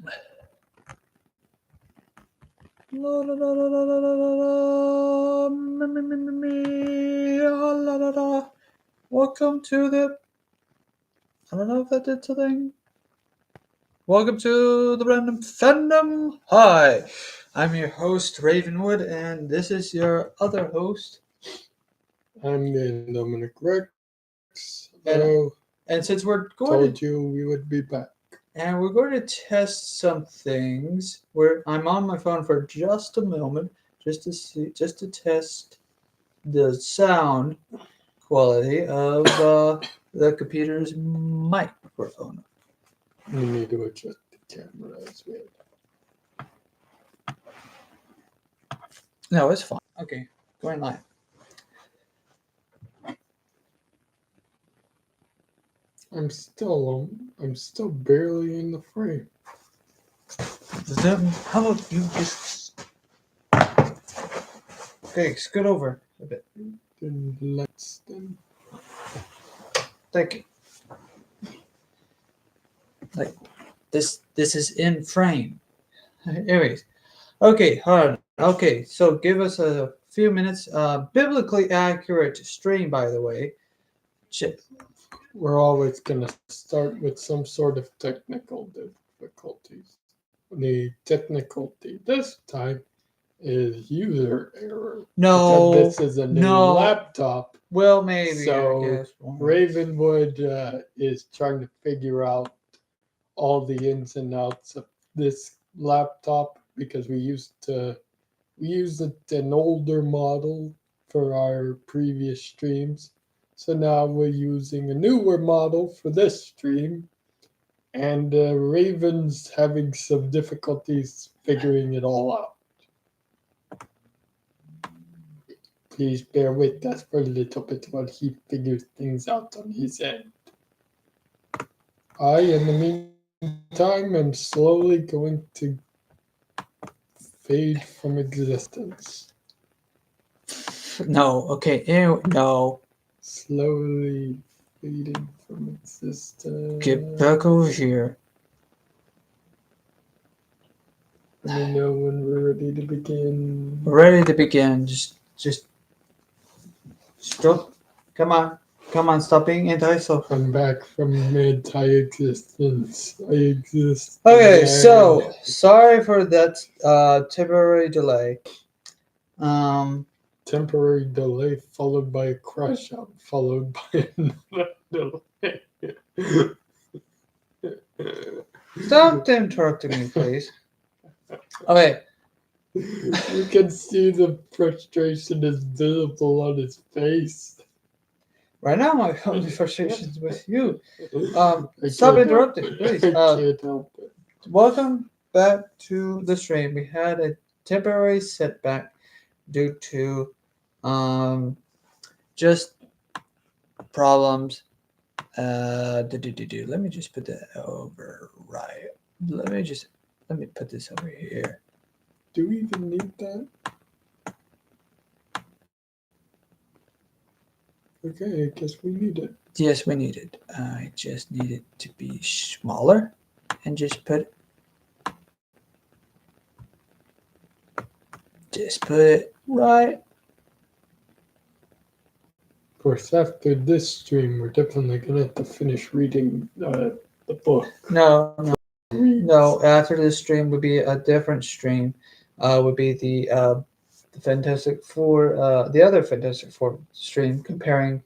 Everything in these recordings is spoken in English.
La la la la la la la la la. Me, me, me, me, me. La la la la. Welcome to the. I don't know if that did something. Welcome to the Random Fandom. Hi, I'm your host Ravenwood, and this is your other host. I'm the Dominic Rex. And since we're going told you we would be back. and we're going to test some things. Where I'm on my phone for just a moment, just to test the sound quality of the computer's microphone. We need to adjust the camera as well. No, it's fine. Okay, going live. I'm still barely in the frame. Then how about you just scoot over a bit. Then let's Thank you. Like this is in frame. Anyways, okay, hard. Okay, so give us a few minutes. Biblically accurate stream, by the way. We're always gonna start with some sort of technical difficulties. The difficulty this time is user error. No, because this is a new laptop. Well, maybe. So I guess. Ravenwood is trying to figure out all the ins and outs of this laptop because we used an older model for our previous streams. So now we're using a newer model for this stream, and Raven's having some difficulties figuring it all out. Please bear with us for a little bit while he figures things out on his end. In the meantime, am slowly going to fade from existence. No, okay, ew, no. Slowly fading from existence. Get back over here. Let me know when we're ready to begin. We're ready to begin. Just stop. Come on, stop being anti-social. I'm back from anti-existence. I exist. Okay, so sorry for that temporary delay. Temporary delay followed by a crash out, followed by another delay. Stop interrupting me, please. Okay. You can see the frustration is visible on his face. Right now, my only frustration is with you. Stop interrupting, please. I can't help it. Welcome back to the stream. We had a temporary setback due to just problems. Let me just put that over right. Let me put this over here. Do we even need that? Okay, I guess we need it. Yes, we need it. I just need it to be smaller and just put it right. Of course, after this stream, we're definitely going to have to finish reading the book. No. After this stream would be a different stream. Would be the Fantastic Four, the other Fantastic Four stream, comparing,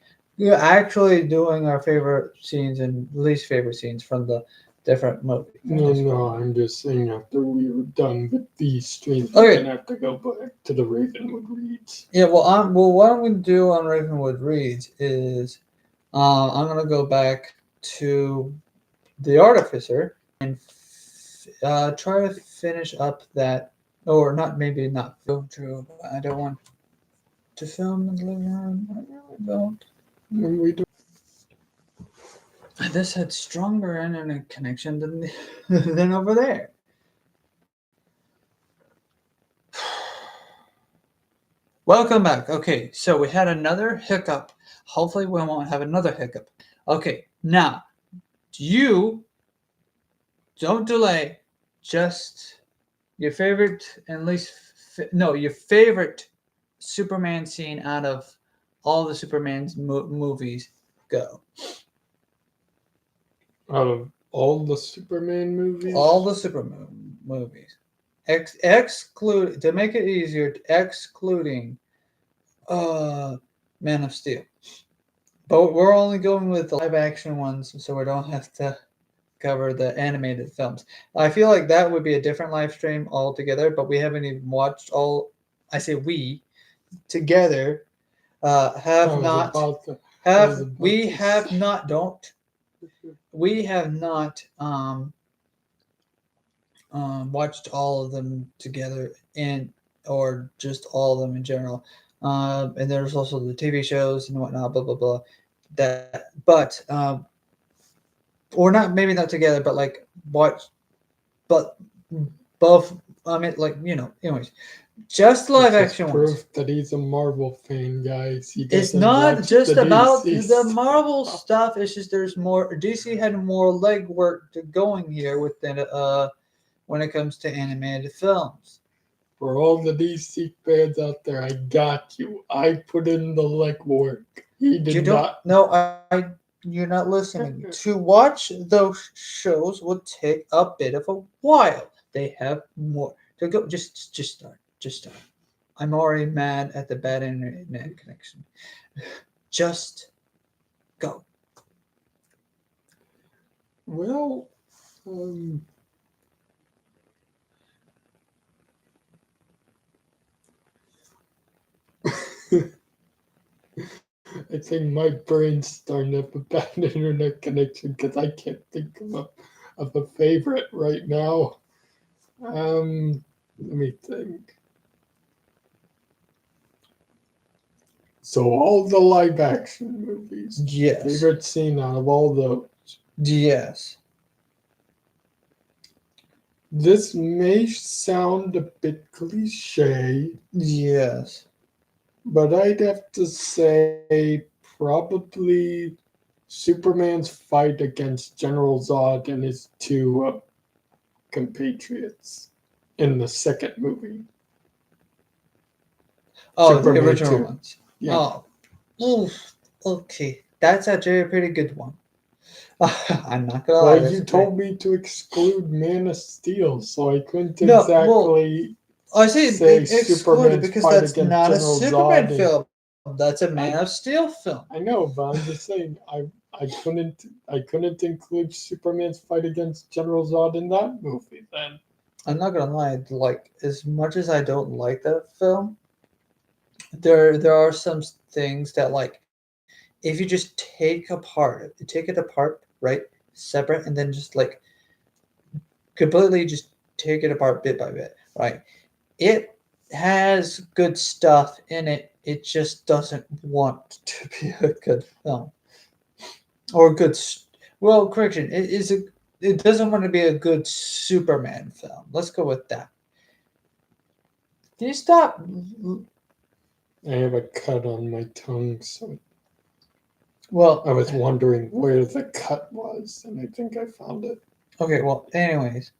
actually doing our favorite scenes and least favorite scenes from the different movies. No, I'm just saying after we were done with these streams, we're gonna have to go back to the Ravenwood Reads. Yeah, what I'm going to do on Ravenwood Reads is I'm going to go back to The Artificer and try to finish up that, or not film through. I don't want to film in the living room. I really don't. And we don't. This had stronger internet connection than over there. Welcome back. Okay, so we had another hiccup. Hopefully we won't have another hiccup. Okay, now, you don't delay. just your favorite and least no, your favorite Superman scene out of all the Superman's movies. Go. Out of all the Superman movies, All the Superman movies. Exclude to make it easier, excluding uh Man of Steel. But we're only going with the live action ones, so we don't have to cover the animated films. I feel like that would be a different live stream altogether, but we haven't even watched all. I say we together I have was not about to. I was have about we to have say- not don't we have not watched all of them together in or just all of them in general. And there's also the TV shows and whatnot, blah blah blah. That, but or not maybe not together, but like watch, but both. I mean, like anyways, just live This is action ones. proof that he's a Marvel fan, guys. He It's doesn't not watch just the about DC the stuff. Marvel stuff. It's just there's more. DC had more legwork to going here within when it comes to animated films. For all the DC fans out there, I got you. I put in the legwork. He You did don't not. no, you're not listening. To watch those shows will take a bit of a while. They have more to go. Just start. Just start. I'm already mad at the bad internet connection. Just go. Well, um, I think my brain's starting to have a bad internet connection because I can't think of a favorite right now. Let me think. So all the live action movies. Yes. Favorite scene out of all those. Yes. This may sound a bit cliche, Yes. but I'd have to say probably Superman's fight against General Zod and his two compatriots in the second movie. Oh, the Superman original 2. ones. Yeah. Oh, oof. Okay. That's actually a pretty good one. I'm not gonna lie. Well, that's you a pretty- told me to exclude Man of Steel, so I couldn't No, well, exactly I say say excluded Superman's because fight that's against not a General Superman Zod. And film. That's a Man of Steel film. I know, but I'm just saying I couldn't include Superman's fight against General Zod in that movie then. I'm not gonna lie. Like as much as I don't like that film, there are some things that like if you just take it apart, right, separate, and then just like completely just take it apart bit by bit, right? It has good stuff in it. It just doesn't want to be a good film or a good. Well, correction. It is a. It doesn't want to be a good Superman film. Let's go with that. Can you stop? I have a cut on my tongue, so Well, I was wondering where the cut was, and I think I found it. okay. Well, anyways,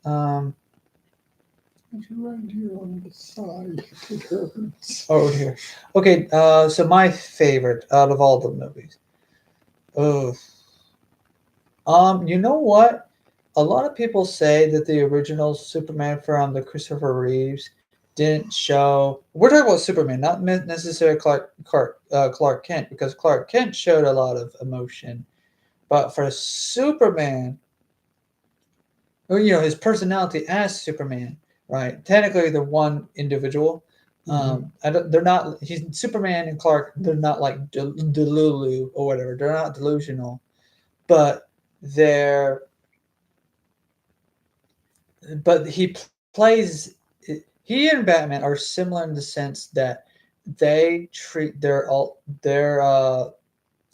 It's right here on the side. It hurts. oh dear. Okay, so my favorite out of all the movies. Oh, you know what? A lot of people say that the original Superman from the Christopher Reeves didn't show. We're talking about Superman, not necessarily Clark Kent, because Clark Kent showed a lot of emotion. But for Superman, or his personality as Superman, right? Technically, they're one individual. They're not. He's Superman and Clark. They're not like Delulu or whatever. They're not delusional, but they're. But he plays. He and Batman are similar in the sense that they treat their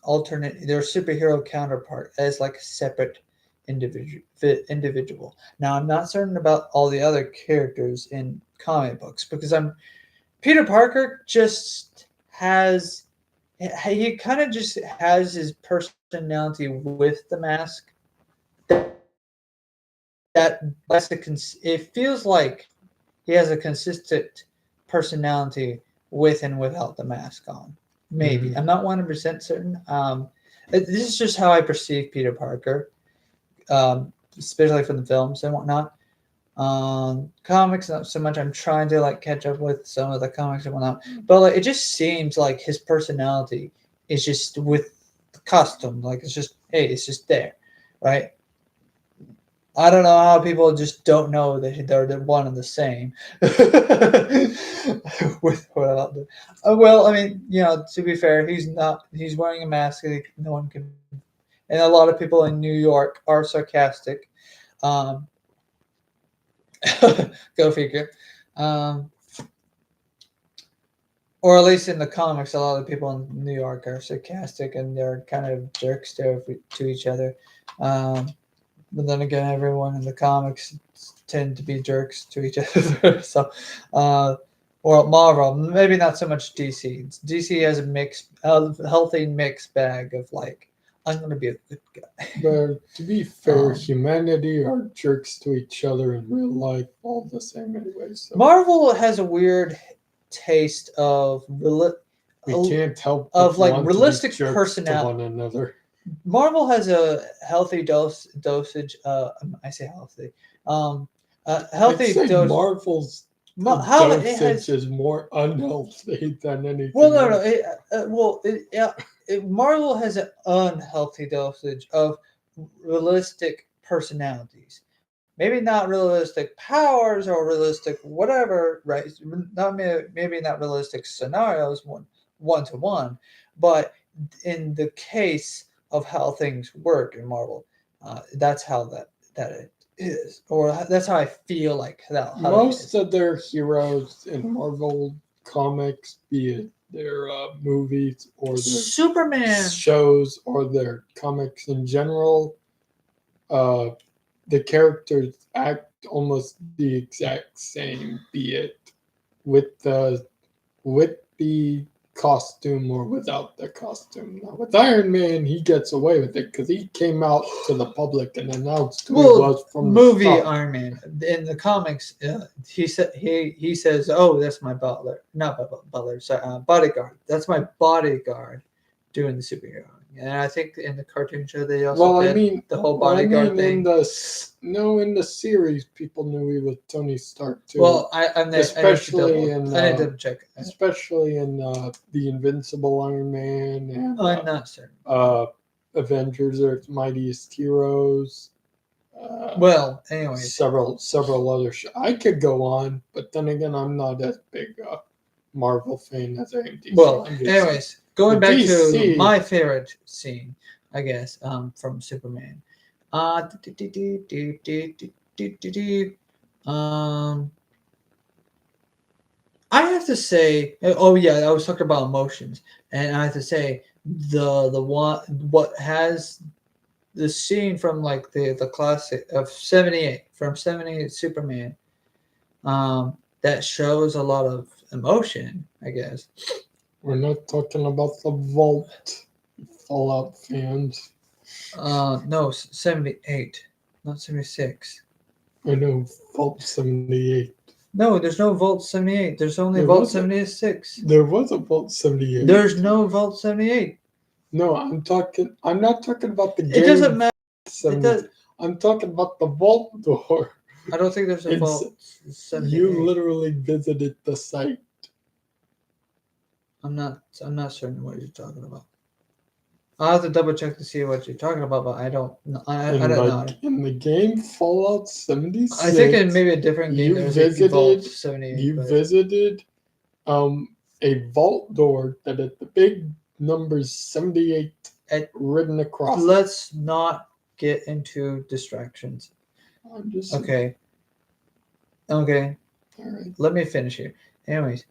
superhero counterpart as like a separate individual. Now I'm not certain about all the other characters in comic books because Peter Parker just has he kind of just has his personality with the mask. That's it. it feels like he has a consistent personality with and without the mask on. Maybe I'm not 100% certain. This is just how I perceive Peter Parker, especially from the films and whatnot. Comics not so much. I'm trying to like catch up with some of the comics and whatnot, but like it just seems like his personality is just with the costume. Like it's just it's just there, right? I don't know how people just don't know that they're the one and the same. Well, I mean, to be fair, he's not. He's wearing a mask. No one can. And a lot of people in New York are sarcastic. Um, go figure. Um, or at least in the comics, a lot of people in New York are sarcastic and they're kind of jerks to each other. But then again, everyone in the comics tend to be jerks to each other. So, or Marvel, maybe not so much DC. DC has a healthy mixed bag of like, I'm going to be a good guy. But to be fair, humanity are jerks to each other in real life, all the same anyway. So Marvel has a weird taste of we can't help of like want to be realistic jerks personality. to one another. Marvel has a healthy dosage. I say healthy. Healthy I'd say dose. Marvel's How it dosage has. is more unhealthy than anything. Well, no, else. Marvel has an unhealthy dosage of realistic personalities. Maybe not realistic powers or realistic whatever, right? Not maybe not realistic scenarios one to one, but in the case of how things work in Marvel, that's how that it is, or that's how I feel like that. How Most of their heroes in Marvel comics, be it their movies or their Superman shows or their comics in general, the characters act almost the exact same, be it with the costume or without the costume. Now, with Iron Man, he gets away with it because he came out to the public and announced who he was from movie the start. Iron Man. In the comics, he says, "Oh, that's my butler, not butler, sorry, bodyguard. That's my bodyguard doing the superhero." And I think in the cartoon show they also did the whole bodyguard thing. In the series, people knew he was Tony Stark too. Well, especially I need to check. Especially in the Invincible Iron Man and I'm not certain. Avengers: Earth's Mightiest Heroes. Well, anyways, several other shows. I could go on, but then again, I'm not as big a Marvel fan as I am DC. Well, anyways, going back DC, to my favorite scene, I guess, from Superman. I have to say, oh yeah, I was talking about emotions, and I have to say the one what has the scene from like the classic of '78 from '78 Superman, that shows a lot of emotion, I guess. We're not talking about the Vault, Fallout fans. No, 78, not 76. I know Vault 78. No, there's no Vault 78. There's only Vault 76. There was a Vault 78. There's no Vault 78. No, I'm not talking about the game. It doesn't matter. I'm talking about the vault door. I don't think there's a Vault 78. You literally visited the site. I'm not certain what you're talking about. I'll have to double check to see what you're talking about, but I don't know. I don't know. In the game Fallout 76, I think in maybe a different game you visited 78. You visited a vault door that had the big numbers 78 written across. Let's not get into distractions. I'm just okay. All right. Let me finish here. Anyways,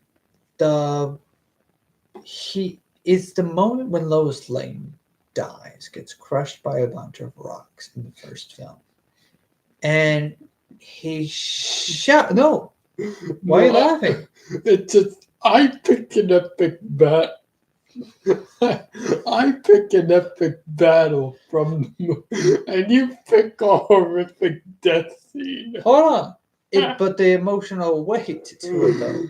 it's the moment when Lois Lane dies, gets crushed by a bunch of rocks in the first film, and he shot. Why are you laughing? It's just I picked an epic bet I pick an epic battle from, and you pick a horrific death scene. Hold on. But the emotional weight to it, though.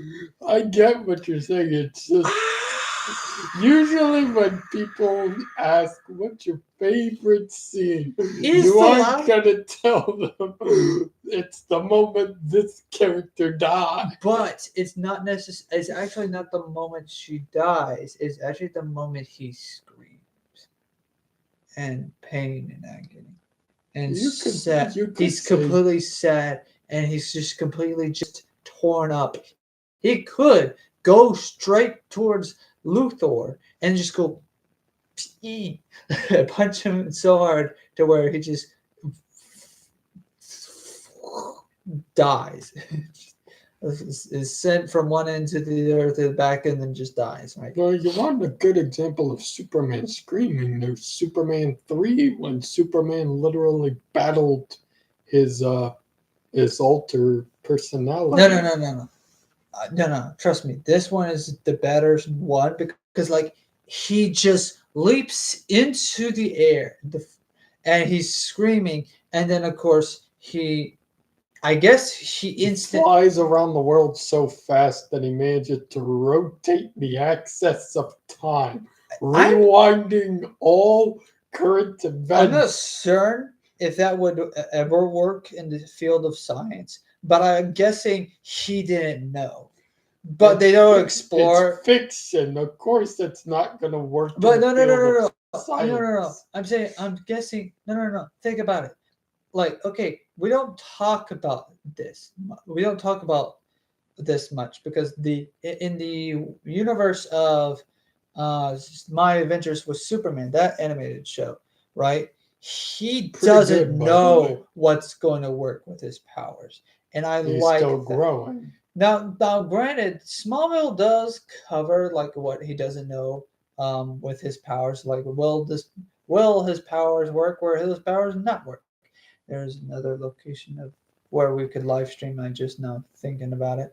I get what you're saying. It's just usually when people ask what's your favorite scene, Is you the aren't last, gonna tell them it's the moment this character died. but it's not necessary. It's actually not the moment she dies. It's actually the moment he screams and pain and agony and sad. You could He's say completely sad and he's just completely just torn up. He could go straight towards Luthor and just go punch him so hard to where he just dies. Is sent from one end to the other to the back and then just dies, right? well, you want a good example of Superman screaming. There's Superman 3 when Superman literally battled his alter personality. No. Trust me, this one is the better one because like he just leaps into the air, and he's screaming, and then of course I guess he He flies around the world so fast that he manages to rotate the axis of time, rewinding all current events. I'm not certain if that would ever work in the field of science, but I'm guessing he didn't know. But they don't explore. It's fiction. Of course, it's not going to work. But no. No. I'm guessing. No. Think about it. Like, okay, we don't talk about this. We don't talk about this much because in the universe of My Adventures with Superman, that animated show, right? He doesn't know what's going to work with his powers, and He's still growing. Now, granted, Smallville does cover like what he doesn't know with his powers. Like, will his powers work? Where his powers not work? There's another location of where we could live stream. I just now thinking about it.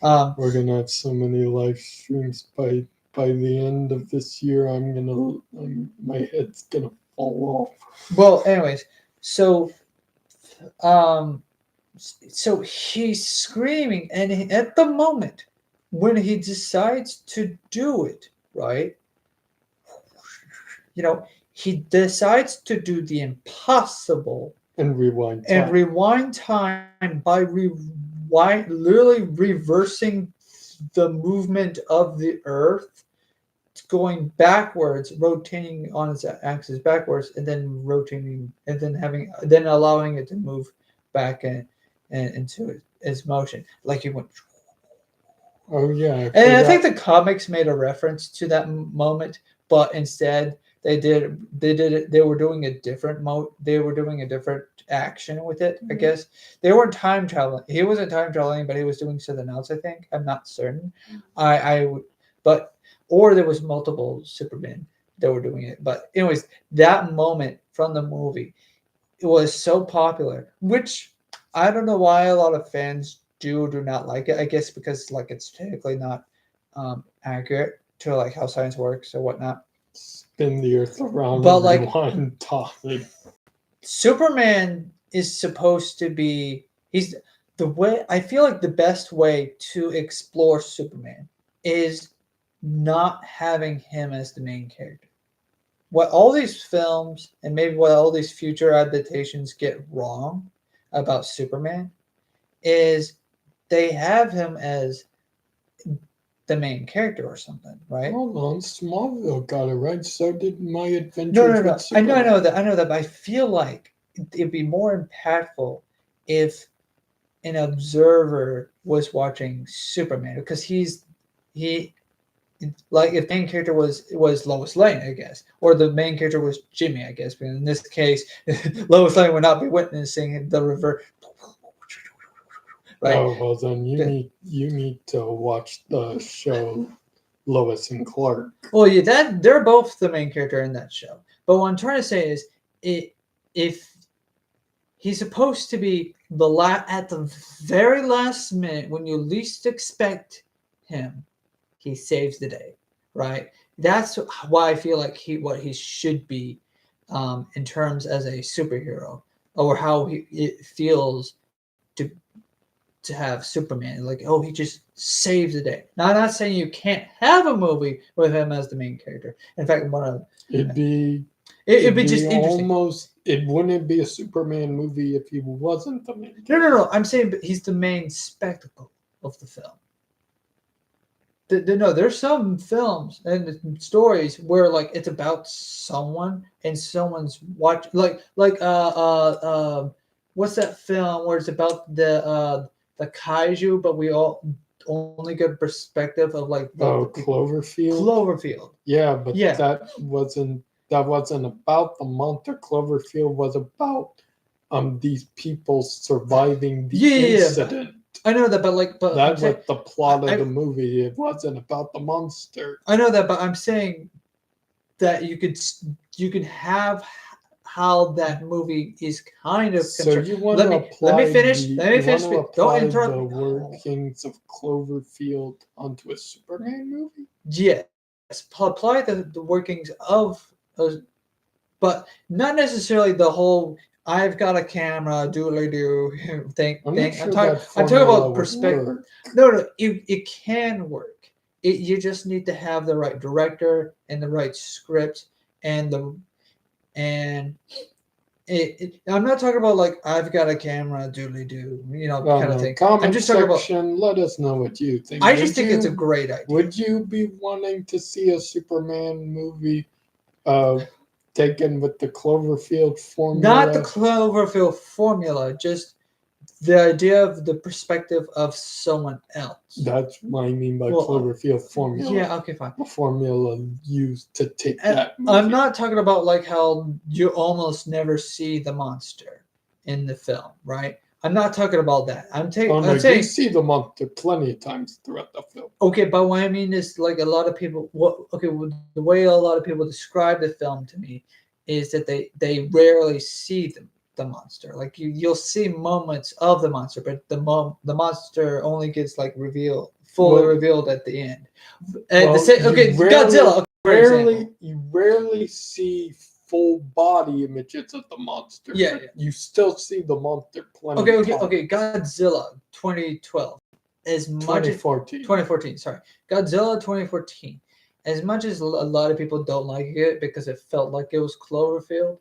We're gonna have so many live streams by the end of this year. My head's gonna fall off. Well, anyways, so he's screaming, and at the moment when he decides to do it, right? He decides to do the impossible and rewind time by literally reversing the movement of the Earth, going backwards, rotating on its axis backwards, and then rotating, and then allowing it to move back into its motion, like he went. Oh yeah, and I think the comics made a reference to that moment, but instead they were doing a different they were doing a different action with it. I guess they weren't time traveling. He wasn't time traveling, but he was doing something else. I think I'm not certain. Or there was multiple Supermen that were doing it. But anyways, that moment from the movie, it was so popular, which I don't know why a lot of fans do not like it. I guess because like it's technically not accurate to like how science works or whatnot. Spin the Earth around, but and rewind time. Superman is supposed to be. He's the way. I feel like the best way to explore Superman is not having him as the main character. What all these films and maybe what all these future adaptations get wrong about Superman is they have him as the main character or something, right? Hold on, Smallville got it right. So did My Adventures No. with Superman. I know that. But I feel like it'd be more impactful if an observer was watching Superman, because like if the main character was Lois Lane, I guess, or the main character was Jimmy, I guess. But in this case, Lois Lane would not be witnessing the reverse. Right. Oh well, then you need to watch the show Lois and Clark. Well, yeah, they're both the main character in that show. But what I'm trying to say is, if he's supposed to be at the very last minute when you least expect him, he saves the day. right? That's why I feel like what he should be, in terms as a superhero, or how it feels to have Superman. Like, oh, he just saves the day. Now, I'm not saying you can't have a movie with him as the main character. In fact, It'd be it'd be just interesting. almost. It wouldn't be a Superman movie if he wasn't the main No, character. no, no. I'm saying he's the main spectacle of the film. No, there's some films and stories where like it's about someone and someone's watch, what's that film where it's about the kaiju, but we all only get perspective of like Oh, Cloverfield. Cloverfield. Yeah, but Yeah. that wasn't about the monster. Cloverfield was about these people surviving the incident. I know that, but That was the plot of I- the movie. It wasn't about the monster. I know that, but I'm saying that you could have how that movie is kind of So concerned. you want to apply let me finish. the, Let me you finish. want to Don't apply interrupt. the workings of Cloverfield onto a Superman movie? Yes, apply the workings of, but not necessarily the whole. I've got a camera, doodly do thing. I'm not sure I'm talking formula about would perspective. work. No, it can work. You just need to have the right director and the right script and I'm not talking about like I've got a camera, doodly do, kind of thing. Comment I'm just talking about. section. Let us know what you think. I just think it's a great idea. Would you be wanting to see a Superman movie taken with the Cloverfield formula? Not the Cloverfield formula, just the idea of the perspective of someone else. That's what I mean by Cloverfield formula. Yeah, okay, fine. The formula used to take that movie. I'm not talking about like how you almost never see the monster in the film, right? I'm not talking about that. I'm saying you see the monster plenty of times throughout the film. Okay, but what I mean is like a lot of people. The way a lot of people describe the film to me is that they rarely see the monster. Like you'll see moments of the monster, but the monster only gets like fully revealed at the end. Godzilla. You rarely see full body images of the monster. Yeah. You still see the monster plenty. Okay. Godzilla 2012. 2014. Sorry, Godzilla 2014. As much as a lot of people don't like it because it felt like it was Cloverfield.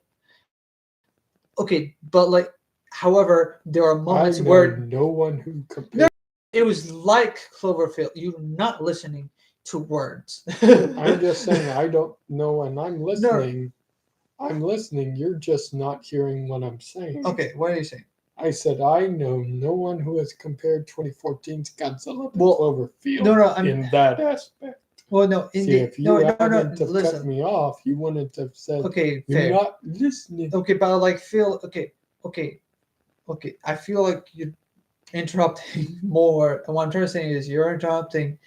Okay, but like, however, there are moments where no one who compares. No, it was like Cloverfield. You're not listening to words. I'm just saying I don't know, and I'm listening. No. I'm listening. You're just not hearing what I'm saying. Okay, what are you saying? I said I know no one who has compared 2014's Godzilla to Cloverfield in that aspect. Well, no. If you hadn't cut me off, you wouldn't have said. Okay, you're fair. not listening. Okay, but I like feel okay. I feel like you're interrupting more. And what I'm trying to say is you're interrupting.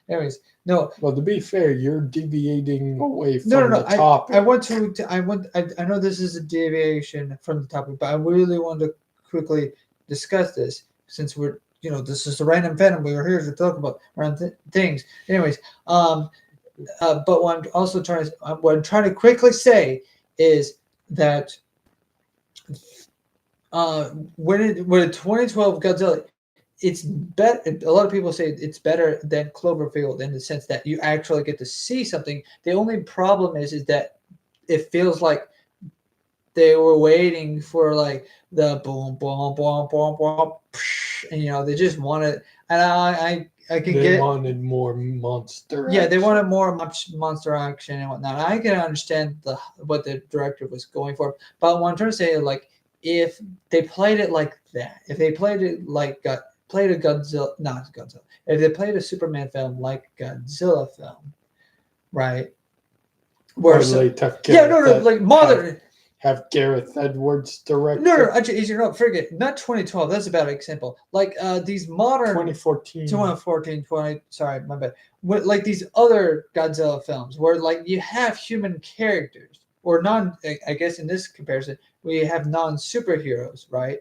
Anyways, no. Well, to be fair, you're deviating away from the topic. I know this is a deviation from the topic, but I really want to quickly discuss this since we're, this is the Random Fandom. We were here to talk about random things. Anyways, but what I'm trying to quickly say is that when 2012 Godzilla, it's better. A lot of people say it's better than Cloverfield in the sense that you actually get to see something. The only problem is that it feels like they were waiting for like the boom, boom, boom, boom, boom, and they just wanted. And I can They wanted more monster. Yeah, they wanted more monster action and whatnot. I can understand what the director was going for, but what I'm trying to say is like if they played it like that, if they played it like played a Godzilla, not Godzilla. If they played a Superman film like Godzilla film, right? Where like modern. Have Gareth Edwards direct. No, forget. Not 2012. That's a bad example. Like these modern 2014. Sorry, my bad. Like these other Godzilla films where like you have human characters or I guess in this comparison we have non-superheroes, right?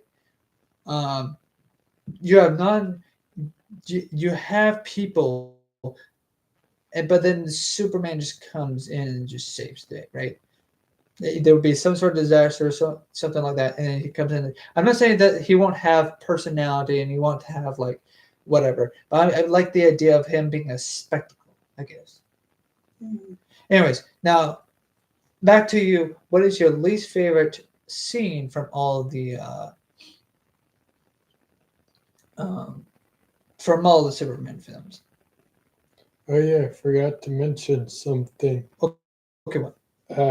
You have people but then Superman just comes in and just saves the day, right? There would be some sort of disaster or something like that, and then he comes in. I'm not saying that he won't have personality and he won't have like whatever, but I like the idea of him being a spectacle, I guess. Anyways, now back to you. What is your least favorite scene from all the um, from all the Superman films? Oh yeah, I forgot to mention something. Okay, what?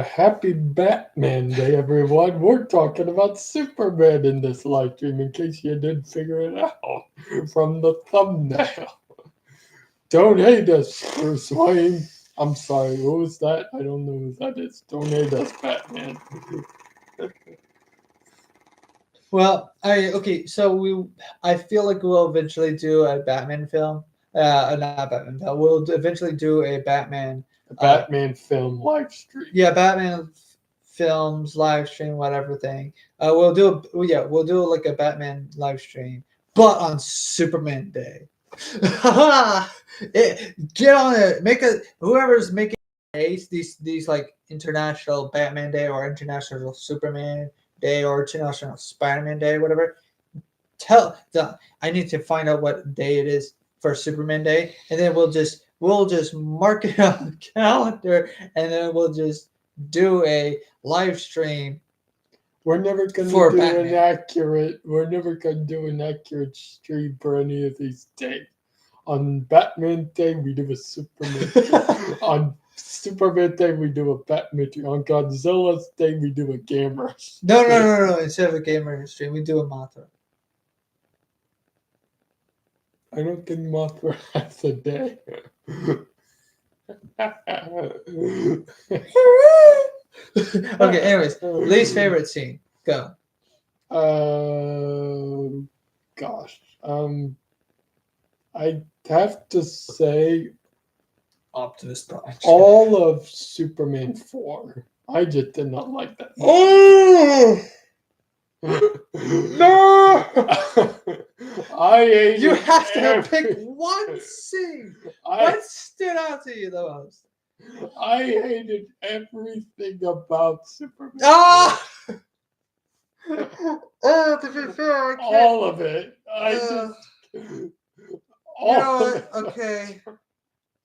Happy Batman Day, everyone. We're talking about Superman in this live stream, in case you didn't figure it out from the thumbnail. Don't hate us, Bruce Wayne. I'm sorry, what was that? I don't know who that is. Don't hate us, Batman. Well, I feel like we'll eventually do a Batman film. Not Batman film. We'll eventually do a Batman. Batman film live stream. Yeah, Batman films live stream, whatever thing. We'll do like a Batman live stream, but on Superman Day. Get on it. Make a whoever's making these like International Batman Day or International Superman Day or International Spider-Man Day, whatever. I need to find out what day it is for Superman Day, and then we'll just mark it on the calendar, and then we'll just do a live stream. We're never gonna For do Batman. an accurate. We're never gonna do an accurate stream for any of these days. On Batman Day, we do a Superman. On Superman Day, we do a Batman. On Godzilla's Day, we do a Gamera. No. Instead of a gamer stream, we do a Mothra. I don't think Mothra has a day. Okay. Anyways, least favorite scene. Go. Gosh. I have to say Optimus Prime. all of Superman 4. I just did not like that. Oh no! I hated You have to every- pick one scene. What stood out to you the most? I hated everything about Superman. Ah! Oh, to be fair, I can't. All of it. You know what? Okay.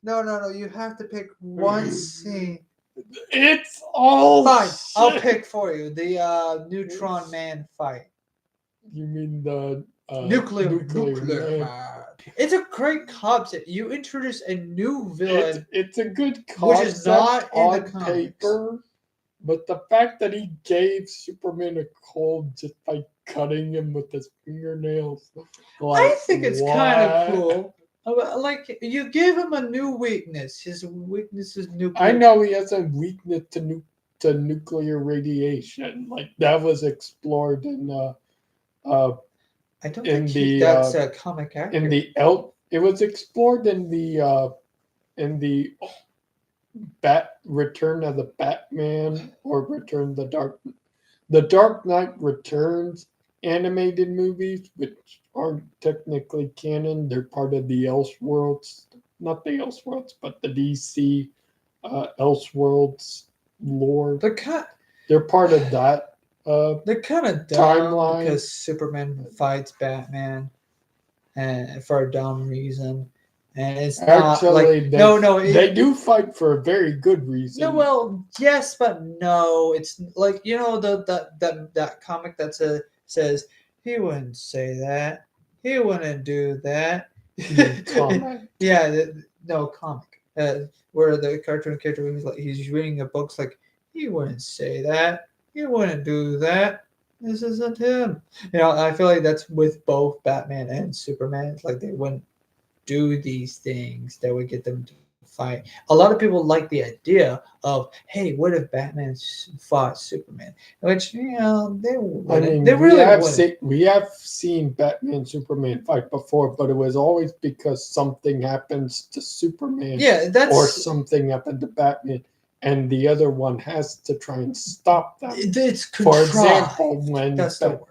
No. You have to pick one scene. It's all Fine. I'll shit. pick for you the Neutron Man fight. You mean the Nuclear man? Man. It's a great concept. You introduce a new villain. It's a good concept Which is not in the on comics. paper, but the fact that he gave Superman a cold just by cutting him with his fingernails, I think it's kind of what? cool. Like you give him a new weakness. His weakness is nuclear. I know he has a weakness to nuclear radiation. Like that was explored in I don't in think the, that's a comic accurate. in the it was explored in the Return of the Batman or Return of the Dark Knight Returns animated movies, which aren't technically canon. They're part of the Elseworlds, not the Elseworlds, but the DC Elseworlds lore. They're part of that. They're kind of dumb timeline. because Superman fights Batman, and for a dumb reason, and it's not Actually, like they do fight for a very good reason. No, well, yes, but no. It's like that comic that says he wouldn't say that, he wouldn't do that. Comic. Yeah, no comic. Where the cartoon character was like he's reading a book's like he wouldn't say that, he wouldn't do that. This isn't him. I feel like that's with both Batman and Superman. It's like they wouldn't do these things that would get them to fight. A lot of people like the idea of, hey, what if Batman fought Superman? Which they wouldn't. I mean, they really wouldn't. we have seen Batman Superman fight before, but it was always because something happens to Superman, Yeah, or something happened to Batman, and the other one has to try and stop them. It's For contrived. example, That's the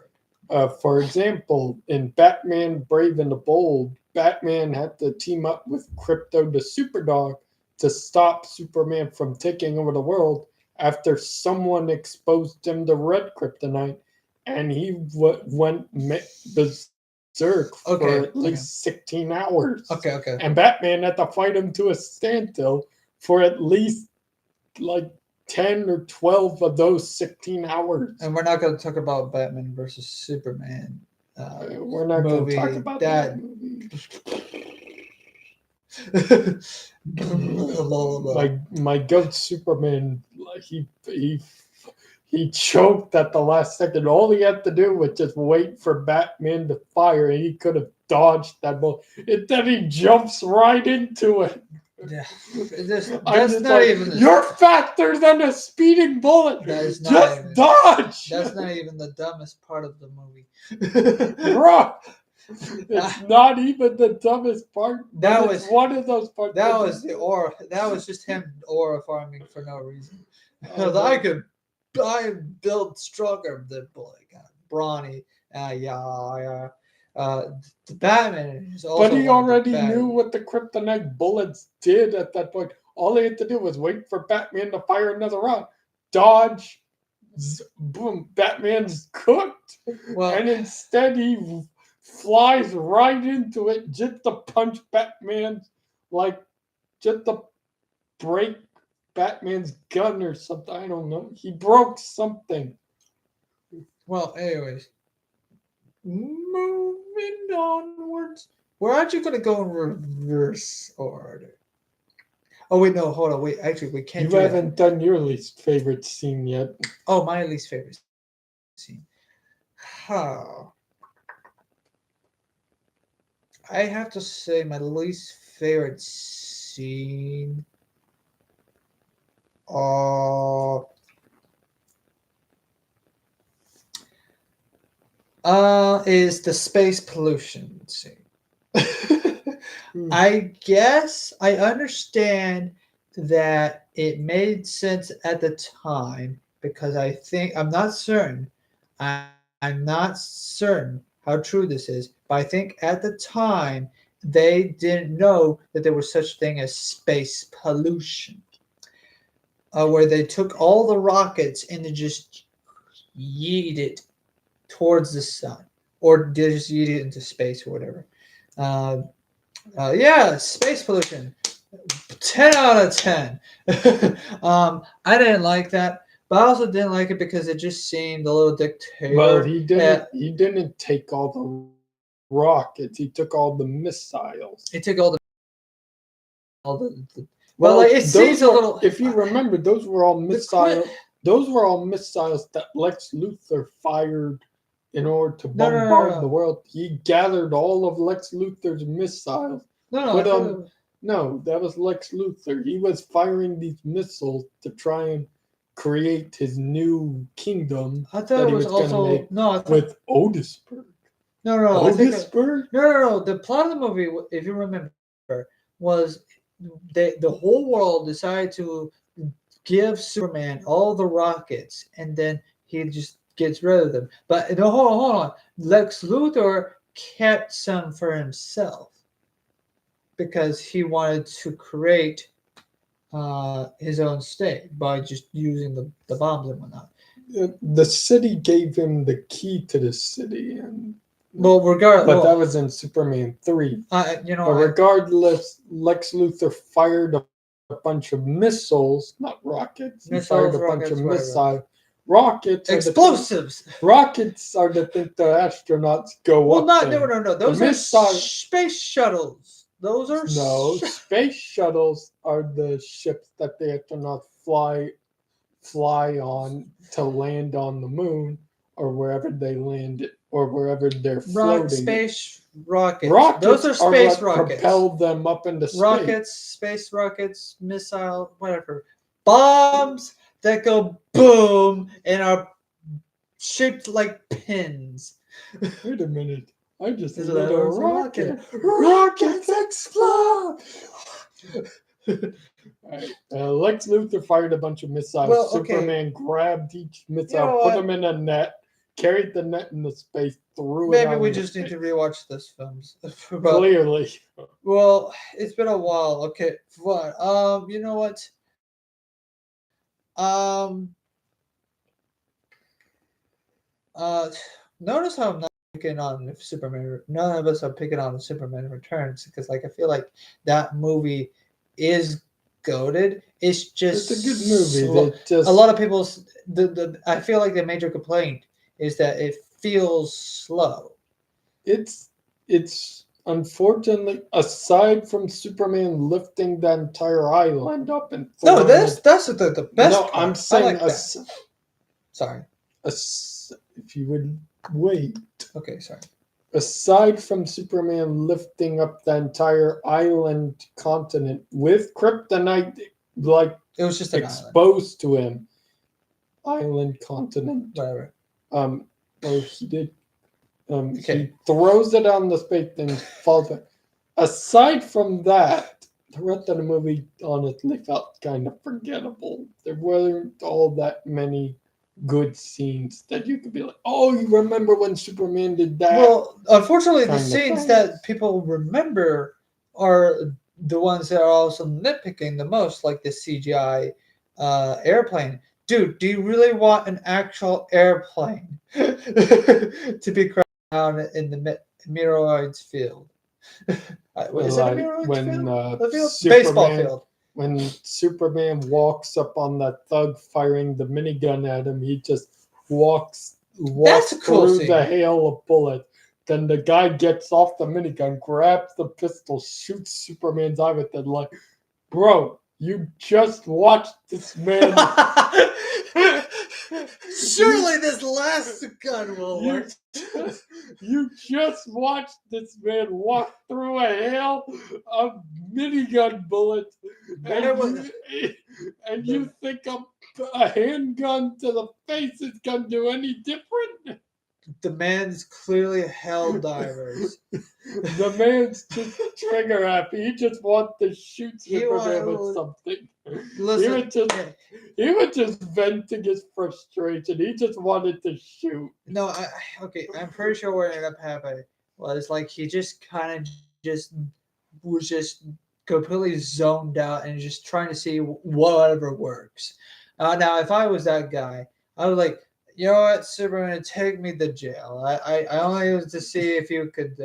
word. for example, in Batman Brave and the Bold, Batman had to team up with Crypto the Superdog to stop Superman from taking over the world after someone exposed him to red kryptonite, and he went berserk for Okay, at least 16 hours. Okay. And Batman had to fight him to a standstill for at least like 10 or 12 of those 16 hours. And we're not going to talk about Batman versus Superman. We're not going to talk movie about that. my goat Superman, like he choked at the last second. All he had to do was just wait for Batman to fire, and he could have dodged that bullet. And then he jumps right into it. Yeah, that's not like, even. You're faster than a speeding bullet. That is not just even, dodge. That's not even the dumbest part of the movie. Bro, it's not even the dumbest part. That was one of those parts. That was the aura. That was just him aura farming for no reason. I build stronger than brawny. Batman is also. But he already knew what the kryptonite bullets did at that point. All he had to do was wait for Batman to fire another round, dodge, boom, Batman's cooked. And instead he flies right into it just to punch Batman, like just to break Batman's gun or something. I don't know. He broke something. Well, anyways, moving onwards. We're actually going to go in reverse order. Oh, wait, no, hold on. Wait, actually, we can't You haven't done your least favorite scene yet. Oh, my least favorite scene. How? I have to say my least favorite scene is the space pollution scene. I guess I understand that it made sense at the time because I'm not certain how true this is, but I think at the time they didn't know that there was such thing as space pollution, where they took all the rockets and they just yeeted it towards the sun, or they just yeeted it into space or whatever. Yeah, space pollution. 10 out of 10. I didn't like that, but I also didn't like it because it just seemed a little dictator. Well, he didn't take all the rockets. He took all the missiles. He took all the well, like, it seems a little. If you remember, those were all missiles. Those were all missiles that Lex Luthor fired in order to bombard the world. He gathered all of Lex Luthor's missiles. No, that was Lex Luthor. He was firing these missiles to try and create his new kingdom that he was going to make with Otisburg. Otisburg? No. The plot of the movie, if you remember, was the whole world decided to give Superman all the rockets, and then he just gets rid of them. But no, hold on. Lex Luthor kept some for himself because he wanted to create his own state by just using the bombs and whatnot. The city gave him the key to the city, and regardless. But that was in Superman 3. Regardless, Lex Luthor fired a bunch of missiles, not rockets. He fired a bunch of missiles. Rockets. Explosives. Rockets are the thing the astronauts go up. No. Those are space shuttles. Those are space shuttles are the ships that the astronauts fly on to land on the moon or wherever they landed or wherever they're floating. Space rockets. Those are space rockets. Propel them up into space. Rockets, space rockets, missile, whatever. Bombs that go boom and are shaped like pins. Wait a minute. I just did a rocket. Rockets explode! Right. Lex Luthor fired a bunch of missiles. Superman grabbed each missile, put them in a net, carried the net into space, threw it. Maybe out we into just need to space. rewatch those films. But, Clearly, well, it's been a while. Okay, fine. You know what? Um, uh, notice how I'm not picking on Superman. None of us are picking on Superman Returns because, like, I feel like that movie is goated. It's just it's a good movie. slow. That just A lot of people's I feel like the major complaint is that it feels slow. it's unfortunately, aside from Superman lifting the entire island up and No, throwing that's the best no, part. I'm I saying like that. Sorry. if you would wait. Okay, sorry. Aside from Superman lifting up the entire island continent with kryptonite, like It was just an island. exposed to him, island continent. Whatever. Or he did. Okay. He throws it on the space and falls back. Aside from that, the rest of the movie honestly felt kind of forgettable. There weren't all that many good scenes that you could be like, oh, you remember when Superman did that? Well, unfortunately, the kind of scenes thing. that people remember are the ones that are also nitpicking the most, like the CGI airplane. Dude, do you really want an actual airplane to be crashed down in the Meteoroids field? Is it a Like Meteoroids when field? The field? Superman, Baseball field. when Superman walks up on that thug firing the minigun at him, he just walks That's a cool through scene. the hail of bullets. Then the guy gets off the minigun, grabs the pistol, shoots Superman's eye with it. Like, bro, you just watched this man. Surely this last gun will work. You just watched this man walk through a hail of minigun bullets, and you think a handgun to the face is gonna do any different? The man's clearly hell divers. The man's just trigger happy. He just wants to shoot Superman with something. Listen, He was just venting his frustration. He just wanted to shoot. No, okay. I'm pretty sure what ended up happening was like he just kind of was just completely zoned out and just trying to see whatever works. Now, if I was that guy, I was like, you know what, Superman, take me to jail. I only was to see if you could.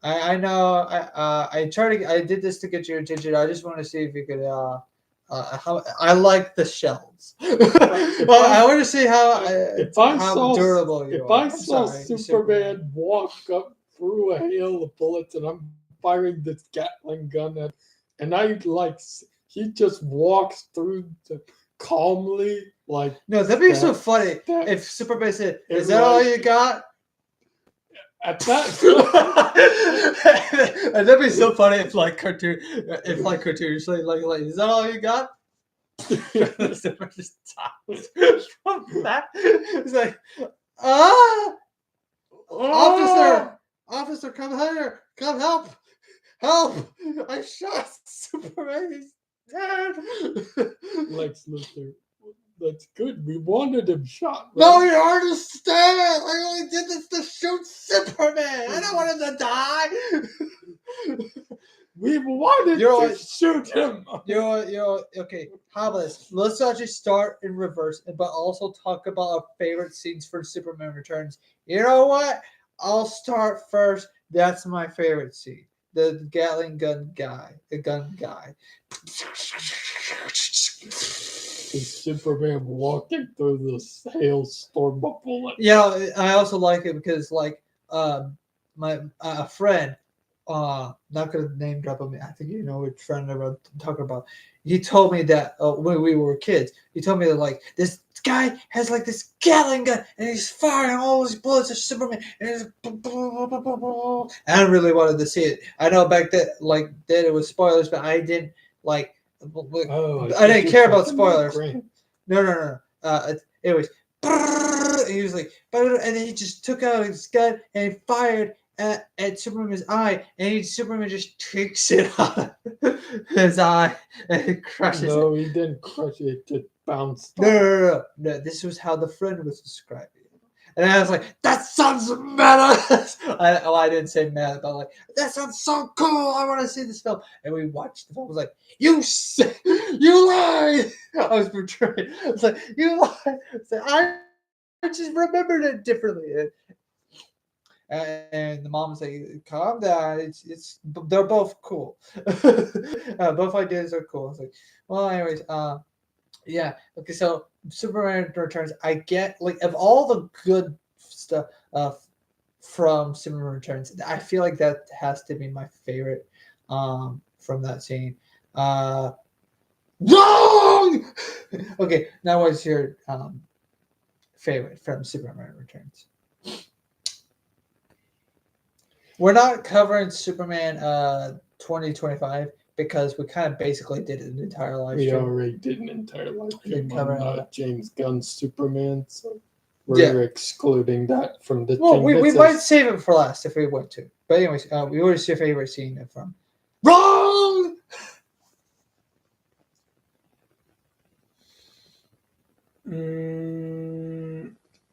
I know I did this to get your attention. I just want to see if you could. How I like the shells. I want to see how durable you if are. I saw Superman walk up through a hail of bullets and I'm firing this Gatling gun at, and he just walks through calmly like. No, that'd be so funny if Superman said, "Is that all you got?" At that, and that'd be so funny if cartoon, like, is that all you got? Super just talks from that. It's like, officer, come here, come help! I shot Superman. He's dead. Lex Luthor. That's good. We wanted him shot. Right? No, you understand. I only did this to shoot Superman. I don't want him to die. We wanted to shoot him. Okay. How about this? Let's actually start in reverse, but also talk about our favorite scenes for Superman Returns. You know what? I'll start first. That's my favorite scene. The Gatling gun guy. The gun guy. Superman walking through this hailstorm of bullets. Yeah, I also like it because my friend, not gonna name drop him. I think you know which friend I'm talking about. He told me that when we were kids, he told me that this guy has this Gatling gun and he's firing all these bullets at Superman and I really wanted to see it. I know back then it was spoilers, but I didn't I didn't care about spoilers. No. Anyways, he was like, and then he just took out his gun and he fired at Superman's eye, and Superman just takes it out of his eye and crushes it. No, he didn't crush it. It just bounced. No. This was how the friend was describing it. And I was like, that sounds meta. I didn't say meta, but like, that sounds so cool. I want to see this film. And we watched the film. I was like, you lied. I was betrayed. I was like, you lied. I just remembered it differently. And the mom was like, calm down. They're both cool. Both ideas are cool. I was like, well, anyways, yeah. Okay, so Superman Returns, I get like of all the good stuff from Superman Returns, I feel like that has to be my favorite from that scene. Wrong. Okay, now what's your favorite from Superman Returns? We're not covering Superman 2025 because we kind of basically did an entire live We stream. already did an entire live stream cover all on that. James Gunn's Superman, so we're excluding that from the Well, thing. we that might says- save it for last if we want to. But anyways, what is your favorite scene from? Wrong!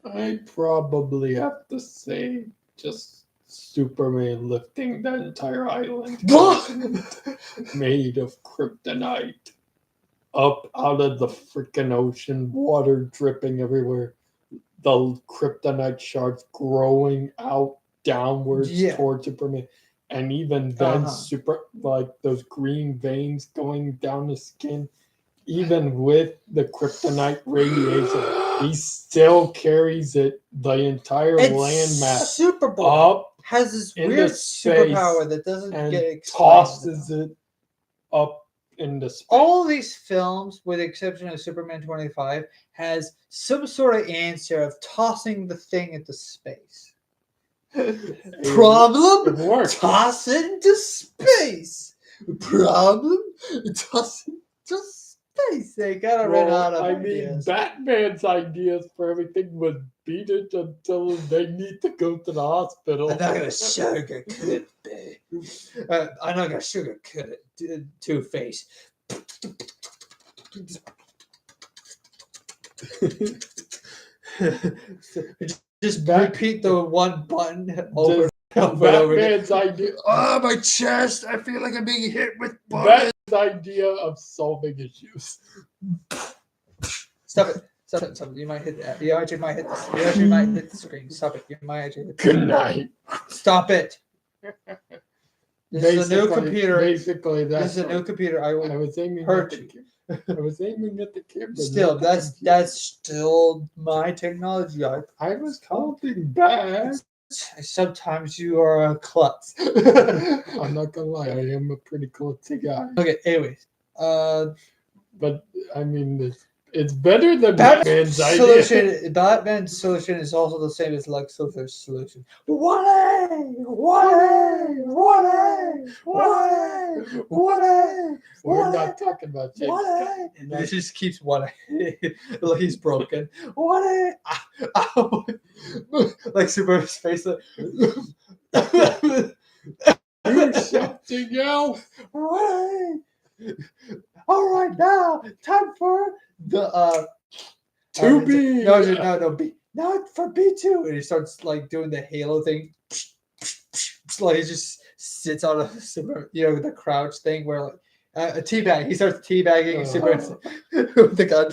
I probably have to say just Superman lifting that entire island made of kryptonite up out of the freaking ocean, water dripping everywhere, the kryptonite shards growing out downwards Yeah. towards Superman, and even then, Uh-huh. like those green veins going down the skin. Even with the kryptonite radiation, he still carries it the entire landmass Superboy up has this into weird space superpower that doesn't and get explained. tosses it up into space. All these films, with the exception of Superman 25, has some sort of answer of tossing the thing into space. Problem? It works. Toss it into space. Problem? Toss it into space. They gotta run out of ideas. Batman's ideas for everything was beat it until they need to go to the hospital. I'm not gonna sugarcoat it, babe. I'm not gonna sugarcoat it, Two-Face. Just repeat the one button over and over. Batman's idea. Oh, my chest! I feel like I'm being hit with bullets. Batman's idea of solving issues. Stop it! Stop it! Stop it! You might hit that. You actually might hit this. You actually might hit the screen. Stop it! You might actually hit the Good night. Stop it! This is a new computer. Basically, This is a new computer. I will was aiming hurt at you. I was aiming at the camera. Still, not the that's computer. still my technology. I was holding back. Sometimes you are a klutz. I'm not gonna lie, I am a pretty klutzy guy. Okay, anyways. But I mean, it's better than Batman's Batman's idea. solution. Batman's solution is also the same as Lex Luthor's solution. 1A, 1A, 1A, 1A, 1A. We're not talking about James Gunn. It just keeps 1A. Like he's broken. 1A. Like Superman's face. Like, You're something else. 1A. All right, now time for the 2B. No, B. Now for B2, and he starts like doing the Halo thing. Like he just sits on a the crouch thing where like a teabag. He starts teabagging Superman with the gun.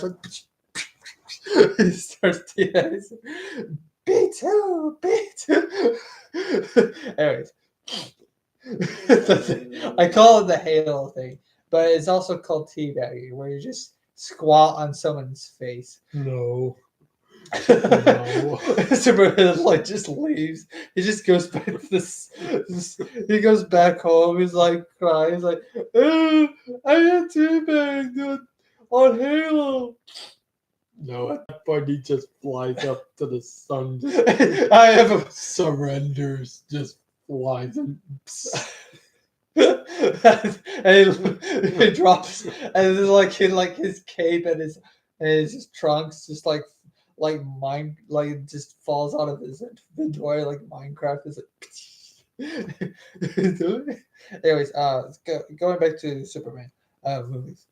He starts teabagging. B2. Anyways, I call it the Halo thing. But it's also called teabagging, where you just squat on someone's face. No. Superman like just leaves. He just goes back to this. He goes back home. He's like crying. He's like, I got teabagged on Halo. No, at that point he just flies up to the sun. I have a surrenders, just flies and and he drops, and it's like his cape and his trunks just like just falls out of his inventory like Minecraft is like. Anyways, going back to Superman movies.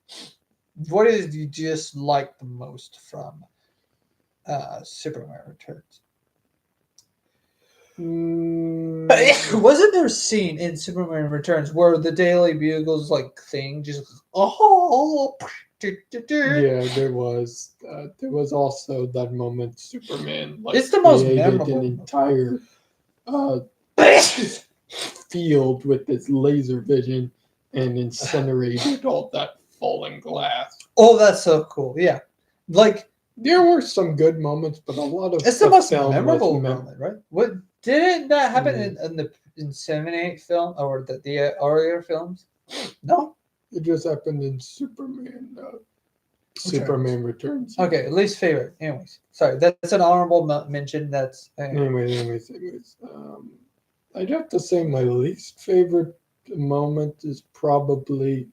What did you just like the most from Superman Returns? Wasn't there a scene in Superman Returns where the Daily Bugle's like thing just Yeah, there was. There was also that moment Superman It's the most created memorable. an entire uh, field with his laser vision and incinerated all that fallen glass. Oh, that's so cool. Yeah, like There were some good moments, but a lot of it's the most film was memorable moment, right? What didn't that happen Mm. in the in '78 film or the earlier films? No. It just happened in Superman. Superman Returns. Okay, least favorite. Anyways, sorry, that's an honorable mention. That's Anyways. I'd have to say my least favorite moment is probably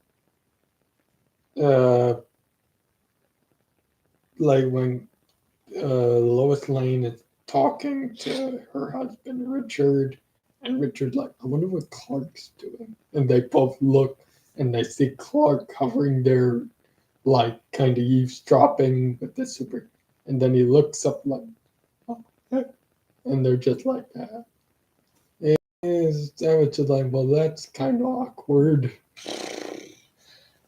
uh, like when Lois Lane is talking to her husband Richard, and Richard's like, "I wonder what Clark's doing," and they both look, and they see Clark covering their like kind of eavesdropping with the super, and then he looks up like, oh, and they're just like that. I was just like, well, that's kind of awkward.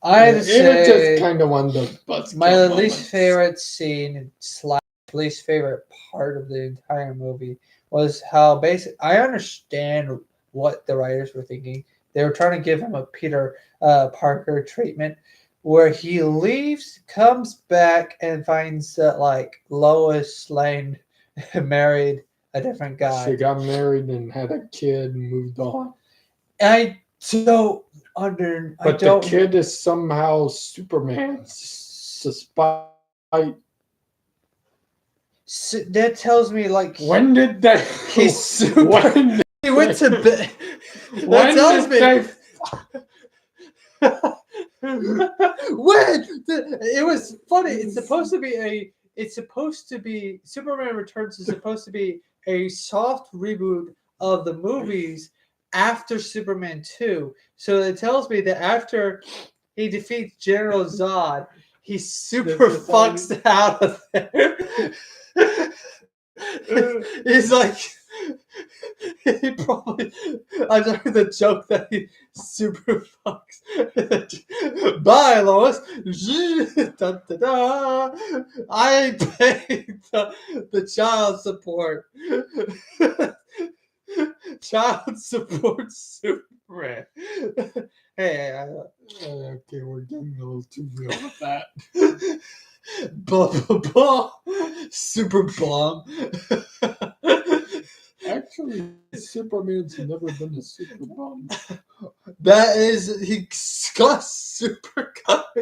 I had to It was say just kind of one of those buzzkill my moments. least favorite scene slash least favorite part of the entire movie was how basic. I understand what the writers were thinking. They were trying to give him a Peter Parker treatment, where he leaves, comes back, and finds that like Lois Lane married a different guy. She got married and had a kid and moved on. I don't under. I But the don't. kid is somehow Superman, despite. That tells me like When did they? he's super. When He went to bed. That when tells did me. they? When it was funny. It's supposed to be a. It's supposed to be Superman Returns is supposed to be a soft reboot of the movies after Superman 2. So it tells me that after he defeats General Zod, he super fucks out of there. He's like, he probably. I heard the joke that he super fucks. Bye, Lois. Da, da, da. I paid the child support. Child support Superman. Hey, Okay, we're getting a little too real with that. blah blah blah. Super bomb. Actually, Superman's never been a super bomb. That is, he got super cocked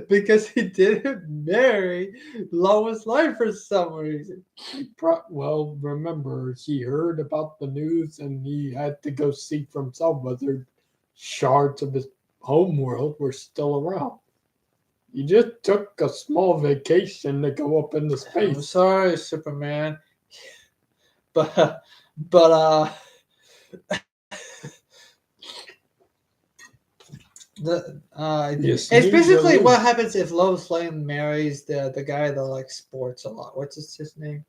because he didn't marry Lois Lane for some reason. Well, remember, he heard about the news and he had to go see for himself whether shards of his home world were still around. He just took a small vacation to go up into I'm space. sorry, Superman, but Yes, it's basically what happens if Lois Lane marries the guy that likes sports a lot. What's his name?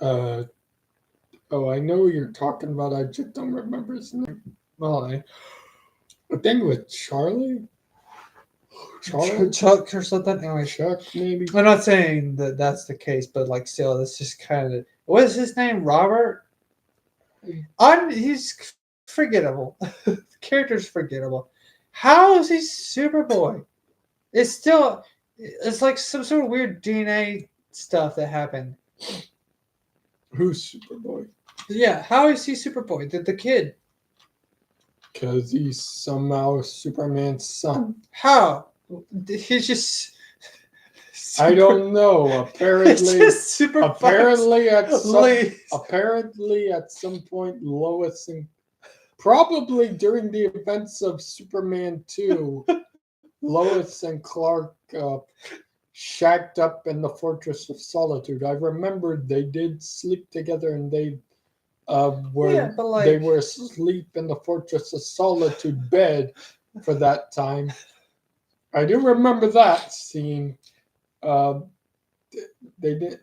Oh, I know what you're talking about. I just don't remember his name. Well, I think it was Charlie. Chuck or something. Anyway, Chuck, maybe. I'm not saying that that's the case, but like still, it's just kind of. What is his name? Robert. He's forgettable. The character's forgettable. How is he Superboy? It's still. It's like some sort of weird DNA stuff that happened. Who's Superboy? Yeah, how is he Superboy? The kid. Because he's somehow Superman's son. How? He's just. I don't know. Apparently, apparently at some point, Lois and probably during the events of Superman 2, Lois and Clark shacked up in the Fortress of Solitude. I remember they did sleep together, and they they were asleep in the Fortress of Solitude bed for that time. I do remember that scene. They did.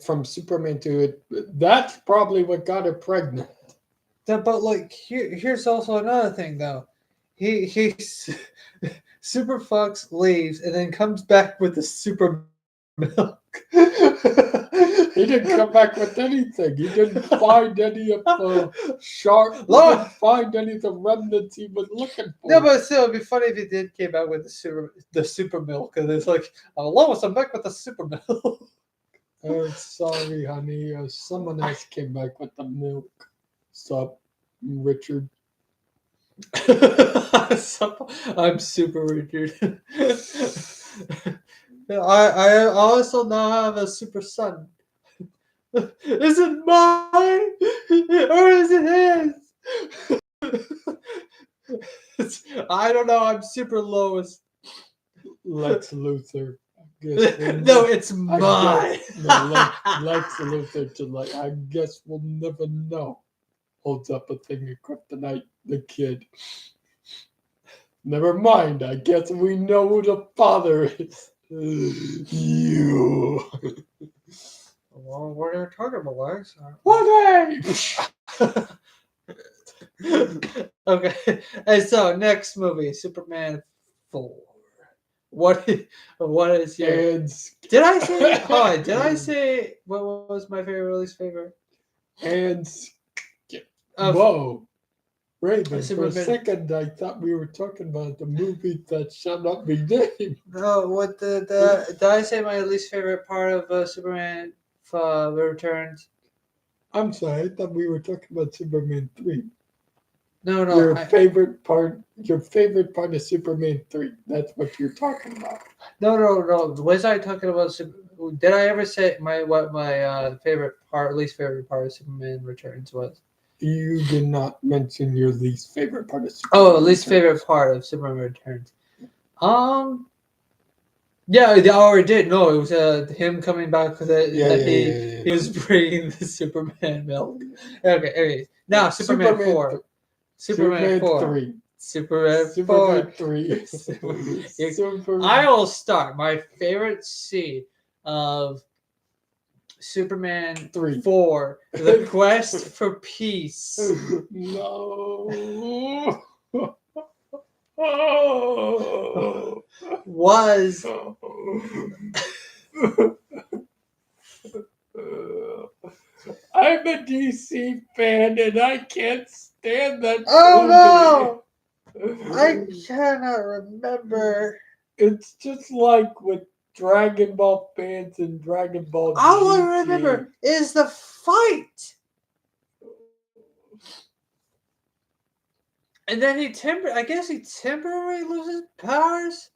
from Superman 2. That's probably what got her pregnant. But like here's also another thing though. He super fucks, leaves, and then comes back with the super milk. He didn't come back with anything. He didn't find any of the shark. He Lord. didn't find any of the remnants he was looking for. No, but still, it'd be funny if he did came out with the super milk, and it's like, oh, Lois, I'm back with the super milk. Oh, sorry, honey. Someone else came back with the milk. Sup, Richard? I'm super Richard. I also now have a super son. Is it mine or is it his? I don't know. I'm super Lois. Lex Luthor. Guess No, it's mine. Lex Luthor to like. I guess we'll never know. Holds up a thing of kryptonite. The kid. Never mind. I guess we know who the father is. You. Well, what are you talking about, Lex? What Okay, and so next movie, Superman 4. What is your? And Did I say? Hold on, did I say what was my favorite, least favorite? and Of whoa. Raven, for a Superman. second I thought we were talking about the movie that shall not be named. No, what did I say my least favorite part of Superman Returns? I'm sorry, I thought we were talking about Superman 3. No, Your favorite part of Superman 3. That's what you're talking about. No. Was I talking about? Did I ever say what my least favorite part of Superman Returns was? You did not mention your least favorite part of Superman. Oh, least favorite part of Superman Returns. Yeah, I already did. No, it was him coming back because he was bringing the Superman milk. Okay, anyways. Now Superman 4. Superman 4. Superman 3. I will start. My favorite scene of Superman 3. 4, The Quest for Peace. No. Was I'm a DC fan and I can't stand that Oh movie. no! I cannot remember. It's just like with Dragon Ball fans and Dragon Ball GT. All I remember is the fight. And then he temporarily loses powers.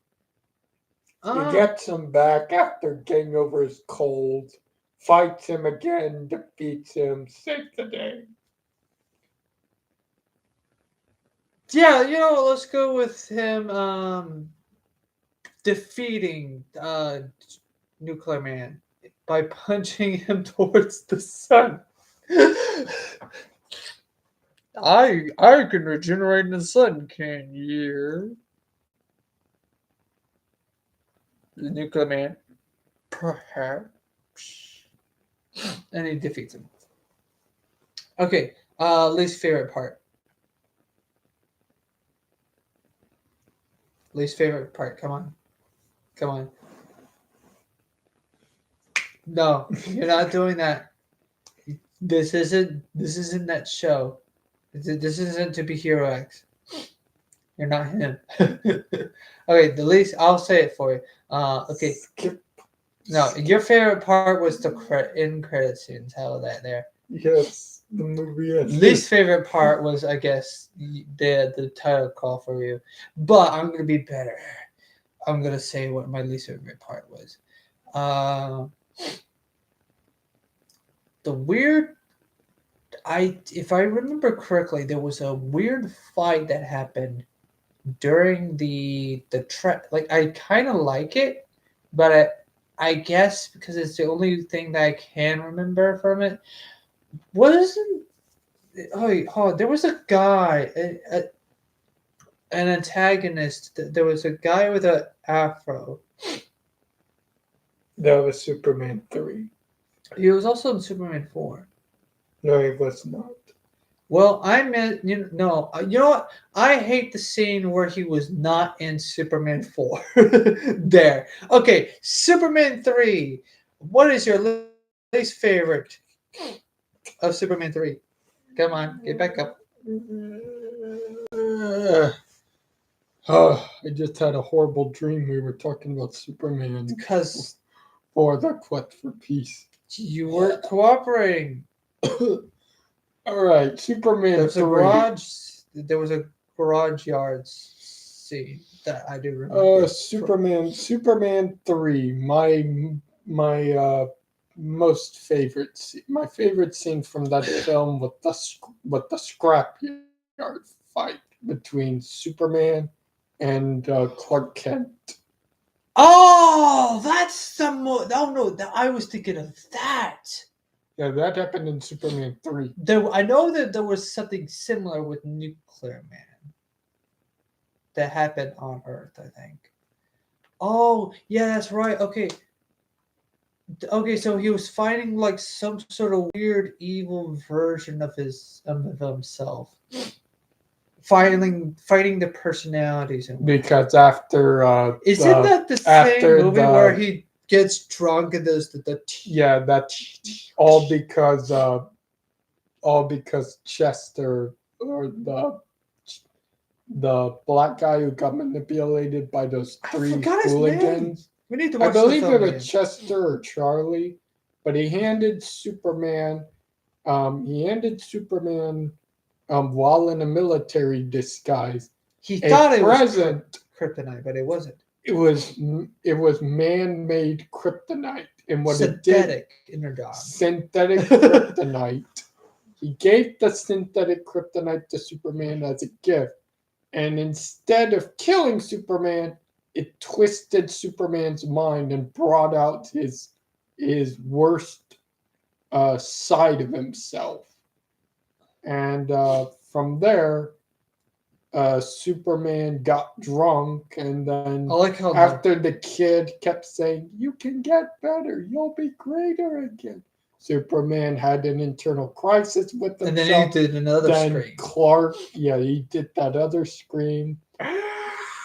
He gets him back after getting over his cold, fights him again, defeats him, saves the day. Yeah, let's go with him defeating Nuclear Man by punching him towards the sun. I can regenerate in the sun, can you? The Nuclear Man, perhaps, and he defeats him. Okay, least favorite part. Least favorite part. Come on. No, you're not doing that. This isn't that show. This isn't To Be Hero X. You're not him. Okay, the least I'll say it for you. Okay. No, your favorite part was the end credit scenes. How that there. Yes, the movie. Least favorite part was, I guess, the title call for you. But I'm gonna be better. I'm gonna say what my least favorite part was. The weird. If I remember correctly, there was a weird fight that happened during the trek. Like, I kind of like it, but I guess because it's the only thing that I can remember from it. Wasn't there was a guy, an antagonist. There was a guy with an afro. That was Superman 3. He was also in Superman 4. No, he was not. Well, I meant you know what? I hate the scene where he was not in Superman 4. There. Okay, Superman 3. What is your least favorite of Superman 3? Come on, get back up. I just had a horrible dream. We were talking about Superman Because for the quest for peace. you weren't cooperating. All right, Superman There was a 3. garage. There was a garage yard scene that I do remember. Superman 3. My most favorite scene. My favorite scene from that film with the scrapyard fight between Superman and Clark Kent. Oh, that's the oh no, I was thinking of that. Yeah, that happened in Superman 3. I know that there was something similar with Nuclear Man that happened on Earth, I think. Oh, yeah, that's right. Okay. Okay, so he was fighting like some sort of weird evil version of himself. Fighting the personalities and Because after isn't that the same movie where he gets drunk and does the yeah, that's all because Chester, or the black guy who got manipulated by those three hooligans. We need to watch I believe the it film was again. Chester or Charlie, but he handed Superman while in a military disguise. He thought it was present. kryptonite, but it wasn't. It was man-made kryptonite, and what Synthetic it did, energon. synthetic kryptonite. He gave the synthetic kryptonite to Superman as a gift, and instead of killing Superman, it twisted Superman's mind and brought out his worst side of himself. And from there, Superman got drunk, and then I like how after the kid kept saying, "You can get better, you'll be greater again," Superman had an internal crisis with himself. and then he did another scream. Clark, he did that other scream.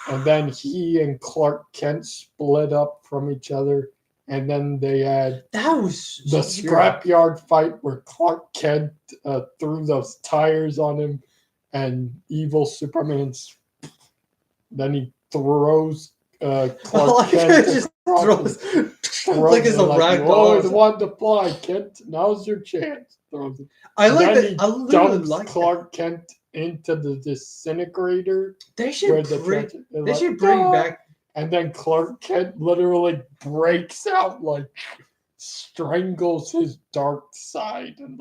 And then he and Clark Kent split up from each other. And then they had that was the scrapyard fight where Clark Kent threw those tires on him, and evil Superman's. Then he throws Clark Kent just throws like it's a rag You doll. always wanted to fly, Kent. Now's your chance. Throws it. I like then that. He I literally dumps like Clark Kent into the disintegrator. They should bring. They like, should bring back. And then Clark Kent literally breaks out, like strangles his dark side, and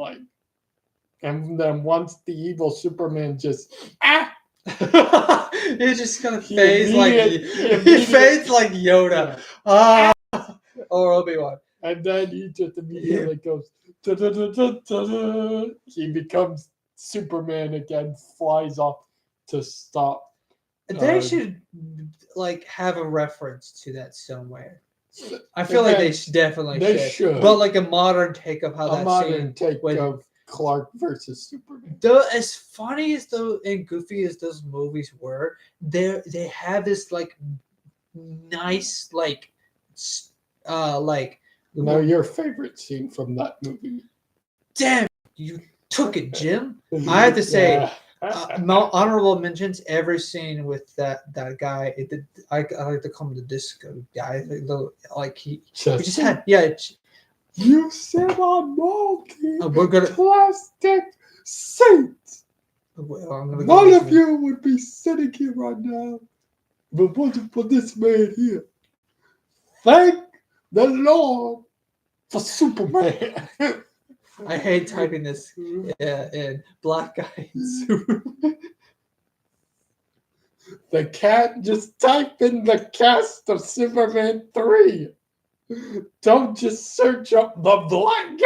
then once the evil Superman just He just kind of fades like he fades like Yoda, or Obi-Wan. And then he just immediately goes. Da-da-da-da-da-da. He becomes Superman again, flies off to stop. They should like have a reference to that somewhere. I feel like they definitely should. But like a modern take of how of Clark versus Superman. As funny as and goofy as those movies were, they have this like nice Now your favorite scene from that movie? Damn, you took it, Jim. I have to say, honorable mentions every scene with that guy. I like to call him the disco guy. Like he just had You said I'm walking. We're gonna plastic seats. None of you would be sitting here right now, but wasn't for this man here. Thank the Lord for Superman. I hate typing this in black guy. The cat, just type in the cast of Superman 3. Don't just search up the black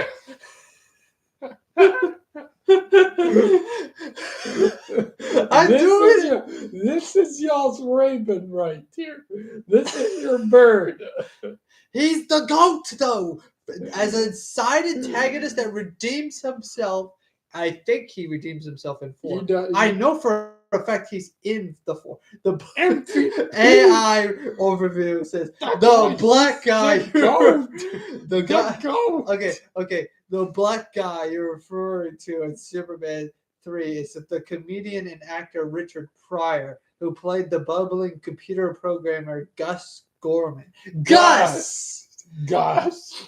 This is y'all's Raven right here. This is your bird. He's the goat, though. as a side antagonist that redeems himself. I think he redeems himself in 4. I know for a fact he's in the 4. The AI overview says the black guy. The guy. Okay. The black guy you're referring to in Superman 3 is the comedian and actor Richard Pryor, who played the bubbling computer programmer Gus Gorman. Gus. Gus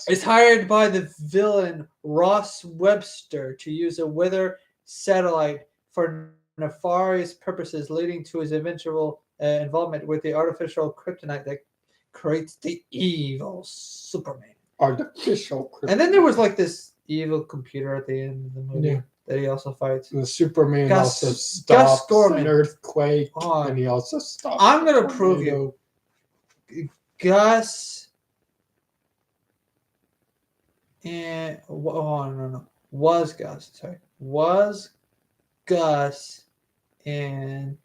is hired by the villain Ross Webster to use a weather satellite for nefarious purposes, leading to his eventual involvement with the artificial kryptonite that creates the evil Superman. Artificial kryptonite. And then there was like this evil computer at the end of the movie that he also fights. The Superman also stops an earthquake, and he also stops. I'm gonna prove you. Gus and was Gus and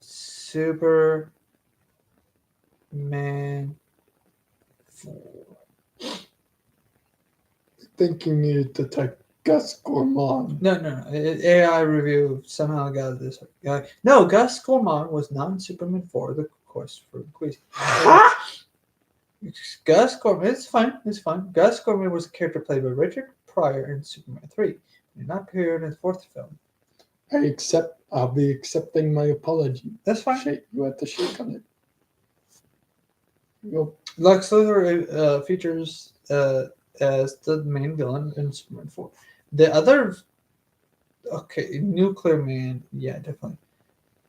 Superman 4. I think you needed to type Gus Gorman. No. AI review somehow got this guy. No, Gus Gorman was not in Superman 4, of course, for the quiz. Gus Gorman, it's fine. Gus Gorman was a character played by Richard Pryor in Superman 3. He did not appear in the 4th film. I'll be accepting my apology. That's fine. You have to shake on it. Lex Luthor features as the main villain in Superman 4. The other, Nuclear Man, yeah, definitely.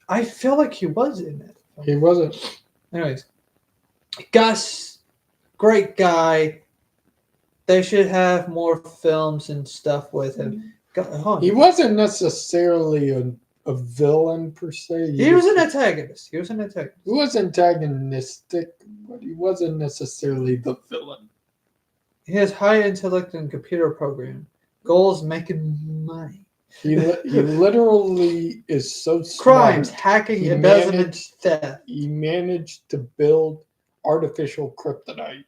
I feel like he was in it. He wasn't. Anyways, Gus, great guy. They should have more films and stuff with him. He wasn't necessarily a villain per se. He was an antagonist. He was antagonistic, but he wasn't necessarily the villain. He has high intellect and computer program. Goals making money. He literally is so smart. Crimes, hacking, embezzlement, theft. He managed to build artificial kryptonite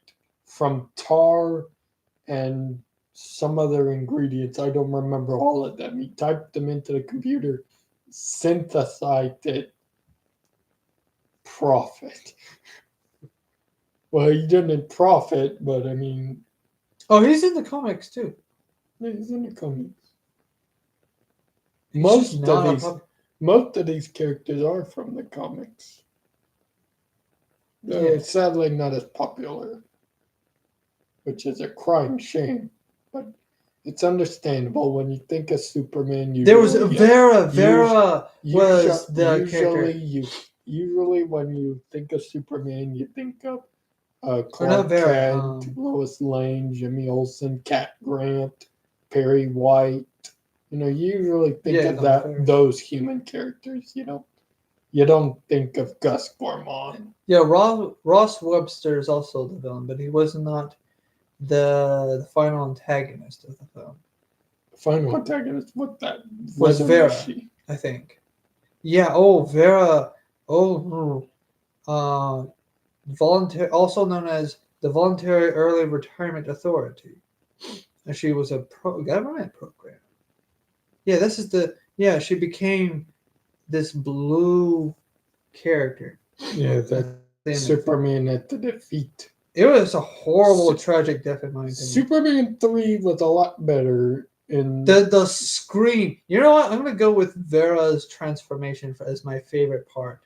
from tar and some other ingredients. I don't remember all of them. He typed them into the computer, synthesized it, profit. Well, he didn't profit, but I mean... Oh, he's in the comics too. Yeah, he's in the comics. Most of these characters are from the comics. They're sadly not as popular, which is a crying shame. But it's understandable when you think of Superman. There was Vera. Vera was the character. Usually, when you think of Superman, you think of Clark Kent, Lois Lane, Jimmy Olsen, Cat Grant, Perry White. You usually think of those human characters. You don't think of Gus Gorman. Yeah, Ross Webster is also the villain, but he was not the final antagonist of the film. The final antagonist? What that was Vera, I think. Yeah. Oh, Vera. Voluntary, also known as the Voluntary Early Retirement Authority. And she was a government program. Yeah, she became this blue character. Yeah, that Superman had to defeat. It was a horrible, tragic death in my opinion. Superman 3 was a lot better in the scream. You know what? I'm gonna go with Vera's transformation as my favorite part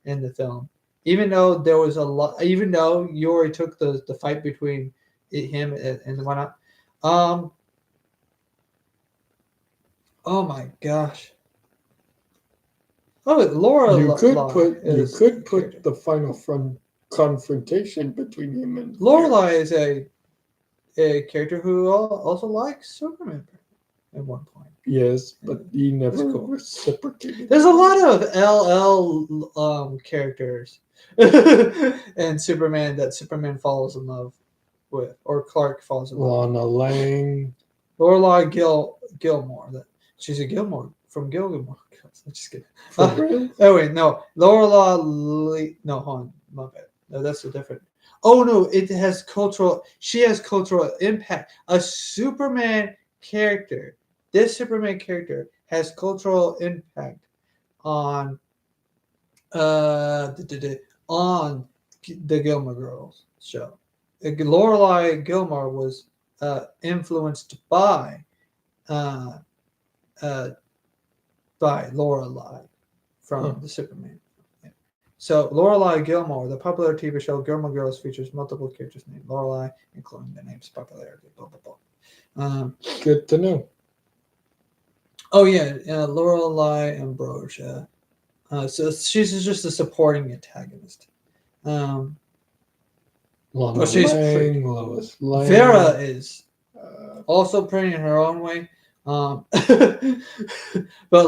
in the film. Even though there was a lot, even though you already took the fight between him and whatnot. Oh my gosh. Oh, Laura. You could put the final confrontation between him and Lorelai is a character who also likes Superman at one point. Yes, but he never reciprocated. There's a lot of LL characters and Superman that Superman falls in love with, or Clark falls in love with. Lana Lang. Lorelai Gilmore. She's a Gilmore from Gilmore. I'm just kidding. Oh wait, no. Lorelai. No, hold on. My bad. No, that's a different. Oh no, it has cultural. She has cultural impact. A Superman character. This Superman character has cultural impact on on the Gilmore Girls show. Lorelai Gilmore was influenced uh, uh, by Lorelai Huh. from the Superman. Yeah. So Lorelai Gilmore, the popular TV show Gilmore Girls, features multiple characters named Lorelai, including the name's popularity. Blah blah blah. Good to know. Oh yeah, Lorelai Ambrosia. So she's just a supporting antagonist. Um, Lana well, she's pretty. Lois Lane. Vera is Uh, also pretty in her own way. But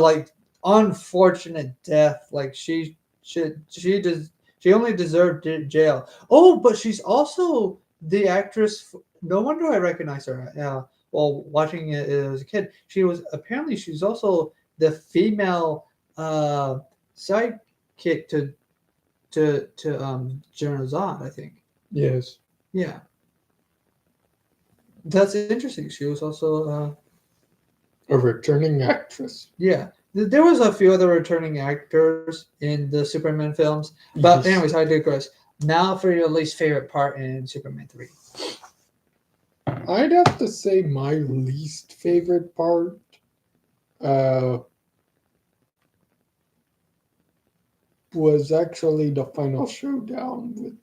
like unfortunate death. Like she only deserved jail. Oh, but she's also the actress. No wonder I recognize her. While watching it as a kid, she's also the female sidekick to General Zod, I think. yes. Yeah, that's interesting. She was also A returning actress. yeah. There was a few other returning actors in the Superman films, but Yes. anyways, I digress. Now for your least favorite part in Superman 3. I'd have to say my least favorite part uh, was actually the final showdown with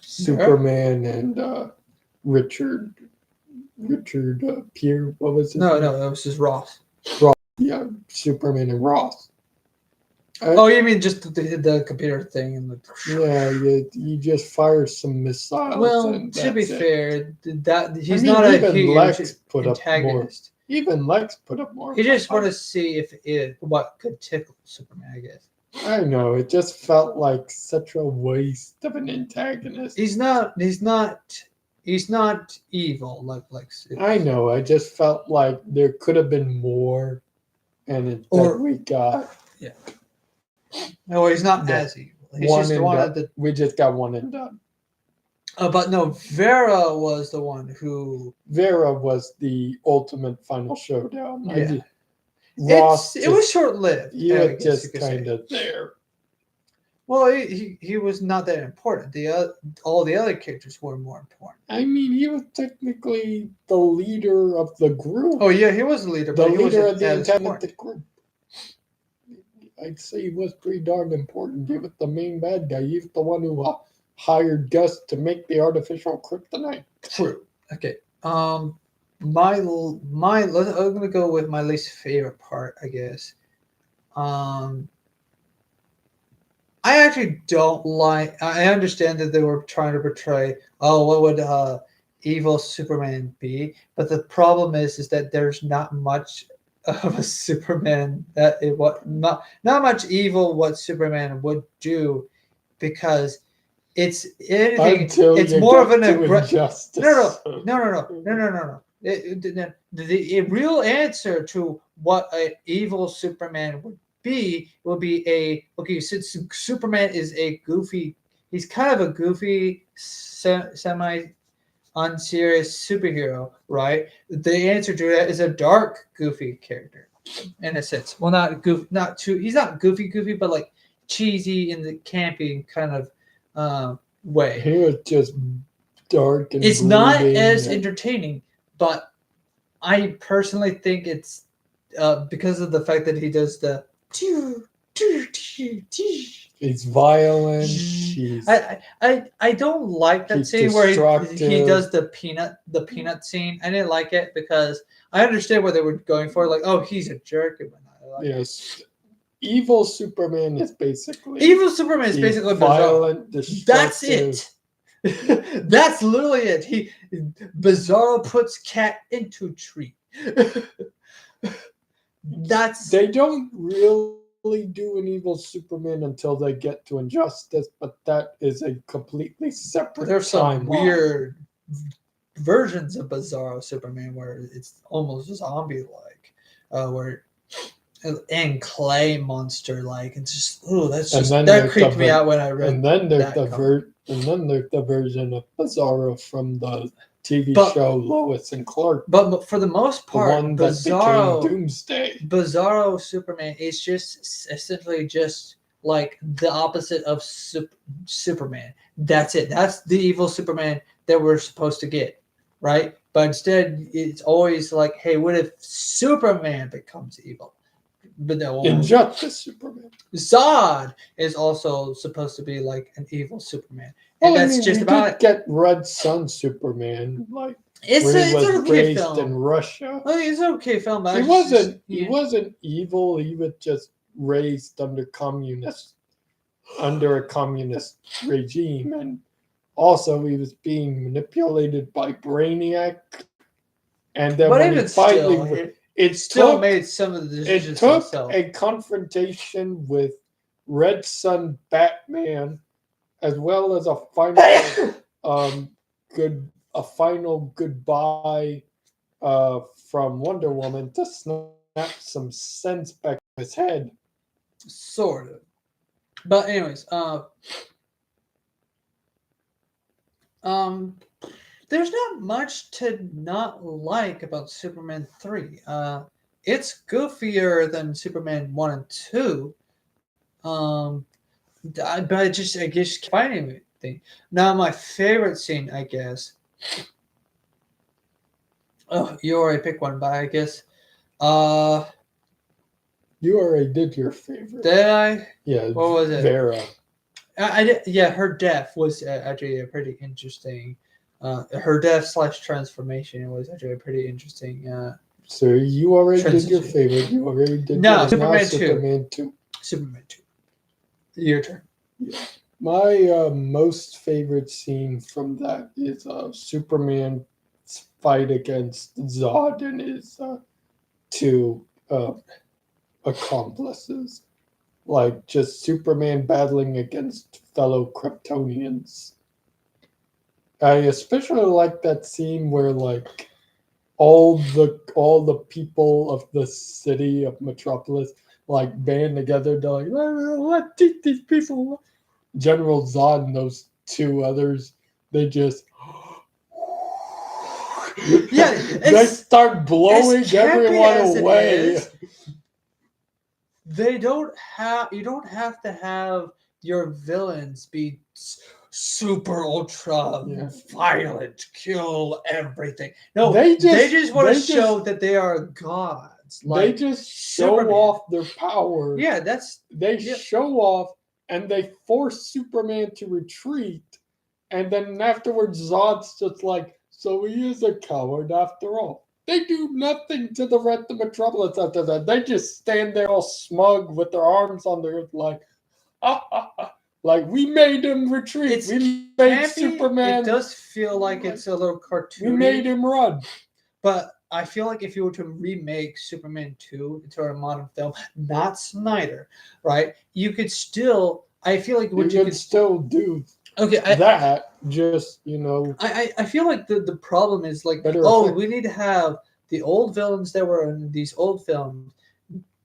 Superman and Richard Pierre. What was his No, name? no, it was just Ross. Yeah, Superman and Ross. Oh, you mean just the computer thing and the. Yeah, you just fire some missiles. Well, and to be that's it. fair, that he's I mean, not a even huge Lex put up more. antagonist. Even Lex put up more. He just fight. wanted to see if what could tickle Superman, I guess. I know, it just felt like such a waste of an antagonist. He's not evil like Lex is. I know, I just felt like there could have been more, and instead we got No, he's not Yeah. as evil. He's one just and wanted done. the. We just got one and done. But no, Vera was the one who. Vera was the ultimate final showdown. Yeah. Ross It was short lived. you were just kind of there. Well, he was not that important. All the other characters were more important. I mean, he was technically the leader of the group. Oh yeah, he was the leader. The but he leader wasn't of the as important. antagonistic group. I'd say he was pretty darn important. He was the main bad guy. He was the one who hired Gus to make the artificial kryptonite. True. Okay. I'm gonna go with my least favorite part, I guess. I actually don't like. I understand that they were trying to portray, oh, what would evil Superman be? But the problem is that there's not much of a Superman not much evil what Superman would do, because it's anything. Until It's you more of get an to aggressive. injustice. No. The real answer to what an evil Superman would be will be since Superman is a goofy, he's kind of a goofy, semi unserious superhero, right? The answer to that is a dark, goofy character, in a sense. Well, not goof, not too. He's not goofy, but like cheesy in the campy kind of way. He was just dark and It's not brooding as and- entertaining, but I personally think it's because of the fact that he does the. He's violent. He's I don't like that He's scene where he destructive. does the peanut scene. I didn't like it because I understand what they were going for. Like, oh, he's a jerk. And whatnot. yes. Evil Superman is basically Evil Superman is he's basically Bizarro. violent, That's destructive. it. That's literally it. Bizarro puts cat into tree. That's They don't really do an evil Superman until they get to Injustice, but that is a completely separate there's some timeline. weird versions of Bizarro Superman where it's almost zombie like, where and clay monster like. It's just that's And just then that there's creeped the me out when I read. and then there's that comic. and then there's the version of Bizarro from the TV But- show Lois and Clark, But for the most the part, one that became Bizarro Doomsday. Superman is just essentially just like the opposite of Superman. That's it. That's the evil Superman that we're supposed to get, right? But instead, it's always like, hey, what if Superman becomes evil? But no, Injustice Superman. Zod is also supposed to be like an evil Superman, Well, and I that's mean, just we about did it. get Red Sun Superman, like It's where he was an okay raised film. in Russia. Well, it's an okay film. But He I wasn't. yeah. He wasn't evil. He was just raised under a communist regime, and also he was being manipulated by Brainiac. And then But when he even finally, still, it still took made some of the it decisions took himself. a confrontation with Red Sun Batman, as well as a final goodbye from Wonder Woman to snap some sense back in his head. Sort of. But anyways, there's not much to not like about Superman 3. It's goofier than Superman 1 and 2. But I just can't find anything. Now, my favorite scene, I guess. Oh, you already picked one, but I guess. You already did your favorite. Did I? Yeah. What was it? Vera. I did. Yeah, her death was actually a pretty interesting. Her death / transformation was actually a pretty interesting. So you already did transition. your favorite. You already did No, yours. Superman Now 2. Superman 2. Superman 2. Your turn. My most favorite scene from that is Superman's fight against Zod and his two accomplices. Like just Superman battling against fellow Kryptonians. I especially like that scene where like all the people of the city of Metropolis like band together to like let's teach these people. General Zod and those two others, they just they start blowing everyone away. You don't have to have your villains be super ultra violent, kill everything. No, they just want to show that they are gods. They just show Superman. off their power. Yeah, they show off and they force Superman to retreat. And then afterwards, Zod's just like, so he is a coward after all. They do nothing to the rest of Metropolis after that. They just stand there all smug with their arms on their like, like we made him retreat. We made Superman. It does feel like it's a little cartoony. We made him run. But I feel like if you were to remake Superman 2 into a modern film, not Snyder, right? You could still. I feel like what you could still do. Okay, just I feel like the problem is like, we need to have the old villains that were in these old films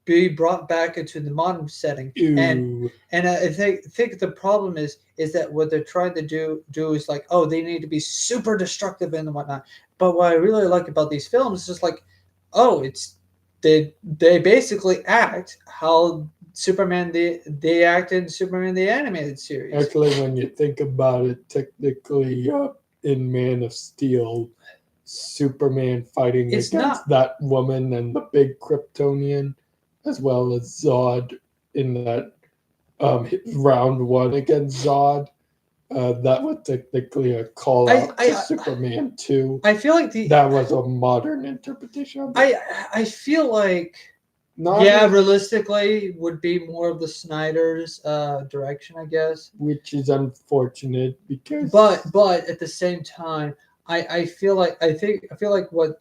be brought back into the modern setting. Ew. And I think the problem is that what they're trying to do is like, they need to be super destructive and whatnot. But what I really like about these films is just like, it's they basically act how Superman they act in Superman the animated series. Actually, when you think about it, technically in Man of Steel, Superman fighting against that woman and the big Kryptonian, as well as Zod in that round one against Zod. That was technically a call out to Superman 2. I feel like that was a modern interpretation. I feel like realistically would be more of the Snyder's direction, I guess. Which is unfortunate because but at the same time, I feel like what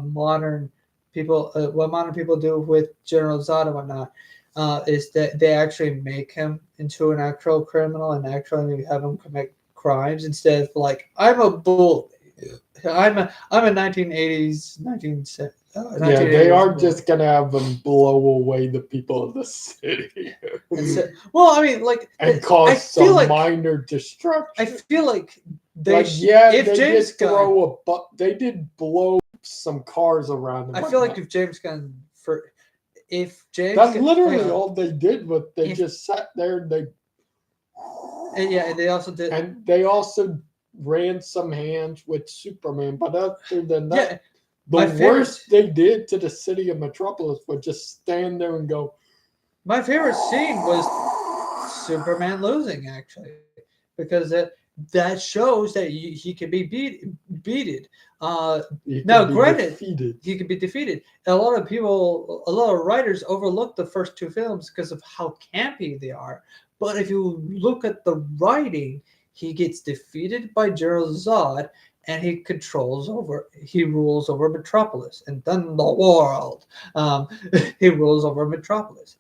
modern people do with General Zod and whatnot is that they actually make him into an actual criminal and actually have him commit crimes instead of like, I'm a bully. I'm a 1980s, 1970s. Yeah, they aren't just gonna have them blow away the people of the city Well, I mean, like, and I cause feel some like minor I destruction. feel like they Like, sh- yeah, if they James did Gunn, throw a they did blow some cars around. And I feel like whatnot. if James Gunn if James That's Gunn, literally all they did. But they If- just sat there and they and yeah, and they also did. and they also ran some hands with Superman. But other than that, Yeah, the my worst they did to the city of Metropolis was just stand there and go. my favorite scene was Superman losing, actually, because that shows that he can be beaten. You Now, could be granted, defeated. he can be defeated. A lot of writers overlook the first two films because of how campy they are. But if you look at the writing, he gets defeated by General Zod, and he rules over Metropolis and then the world. He rules over Metropolis.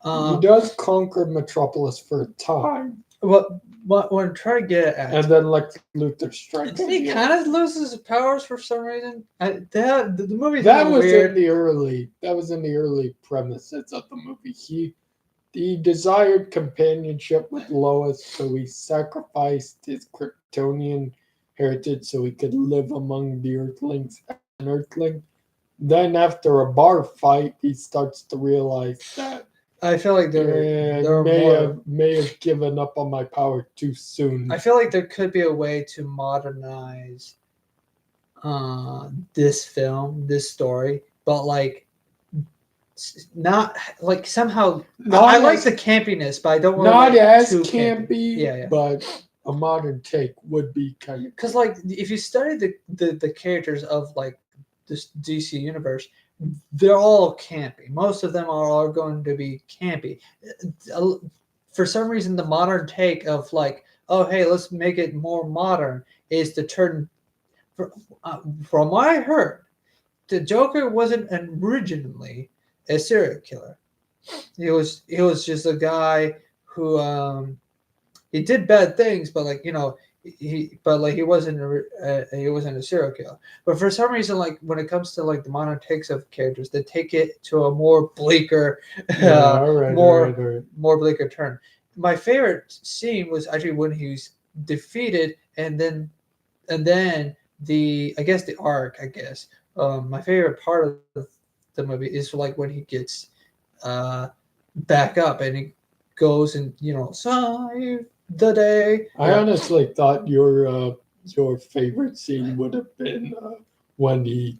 He does conquer Metropolis for a time, What I'm trying to get at, and then like Luthor strikes. and he kind of loses his powers for some reason. The movie's That was weird. in the early. That was in the early premises of the movie. He desired companionship with Lois, so he sacrificed his Kryptonian heritage so he could live among the Earthlings as an Earthling. Then, after a bar fight, he starts to realize that I feel like there may have given up on my power too soon. I feel like there could be a way to modernize this story, but like not like somehow. I like the campiness, but I don't want not to as too campy, Yeah. but a modern take would be kind of Because like if you study the characters of like this DC universe, they're all campy. Most of them are all going to be campy. For some reason, the modern take of like, oh hey, let's make it more modern, is to turn. From what I heard, the Joker wasn't originally a serial killer. He was just a guy who he did bad things, but like he wasn't a serial killer. But for some reason, like when it comes to like the modern takes of characters, they take it to a more bleaker, more bleaker turn. My favorite scene was actually when he was defeated, and then I guess the arc. My favorite part of the movie is like when he gets back up and he goes and save the day. I honestly thought your favorite scene would have been when he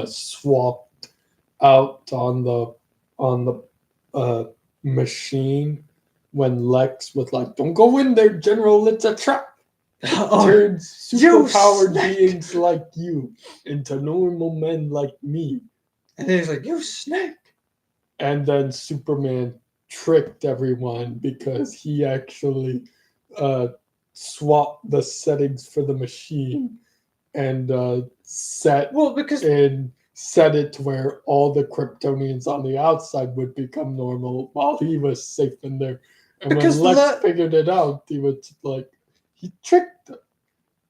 swapped out on the machine when Lex was like, "Don't go in there, General. It's a trap." Turns superpowered beings like you into normal men like me. And then he's like, "You snake!" And then Superman tricked everyone because he actually swapped the settings for the machine and set it to where all the Kryptonians on the outside would become normal while he was safe in there. And because when Lex figured it out, he was like, he tricked them.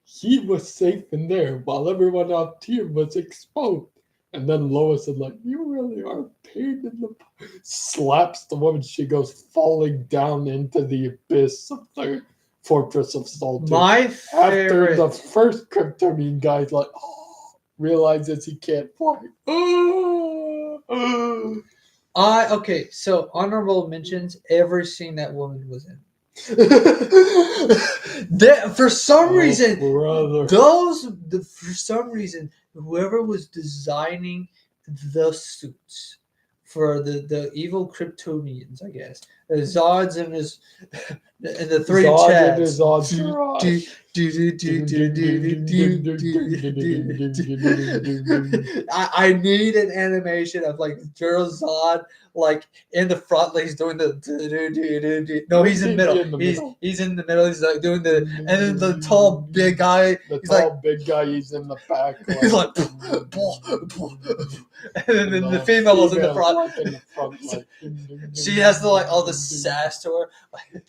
He was safe in there while everyone out here was exposed. And then Lois is like, "You really are a pain in the..." Slaps the woman. She goes falling down into the abyss of the Fortress of Solitude. My favorite. After the first Kryptonian guy's like, realizes he can't fly. Okay, so honorable mentions, every scene that woman was in. For some reason, whoever was designing the suits for the evil Kryptonians, I guess, the Zods and the three Chads. I need an animation of like Gerald Zod like in the front, like he's doing the no, he's in the middle. He's in the middle. He's like doing the, and then the tall big guy. He's in the back. He's like, and then the female was in the front. She has the like all the sass to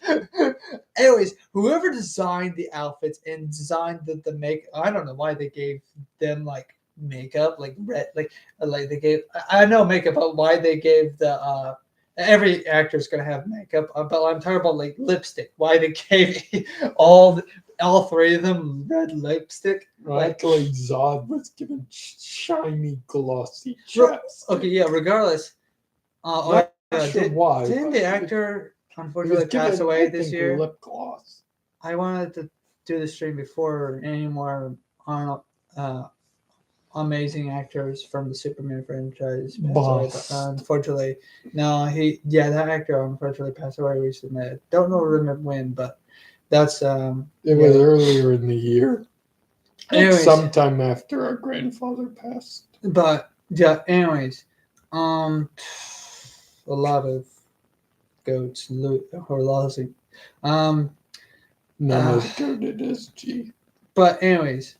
her. Anyways, whoever designed the outfits and designed the make, I don't know why they gave them like makeup, like red, like they gave. I know makeup, but why they gave the. Every actor is gonna have makeup, but I'm talking about like lipstick. Why they gave all three of them red lipstick? Like Zod was given shiny, glossy chaps. Okay, yeah. Regardless, Not sure why. Didn't the actor he was unfortunately pass given, away I this think, year? lip gloss. I wanted to do the stream before any more amazing actors from the Superman franchise passed away. But unfortunately, no, that actor unfortunately passed away recently. I don't remember when, but that's It was earlier in the year. Anyways, sometime after our grandfather passed. But yeah, anyways, a lot of goats or losing. None as goated as G. But anyways,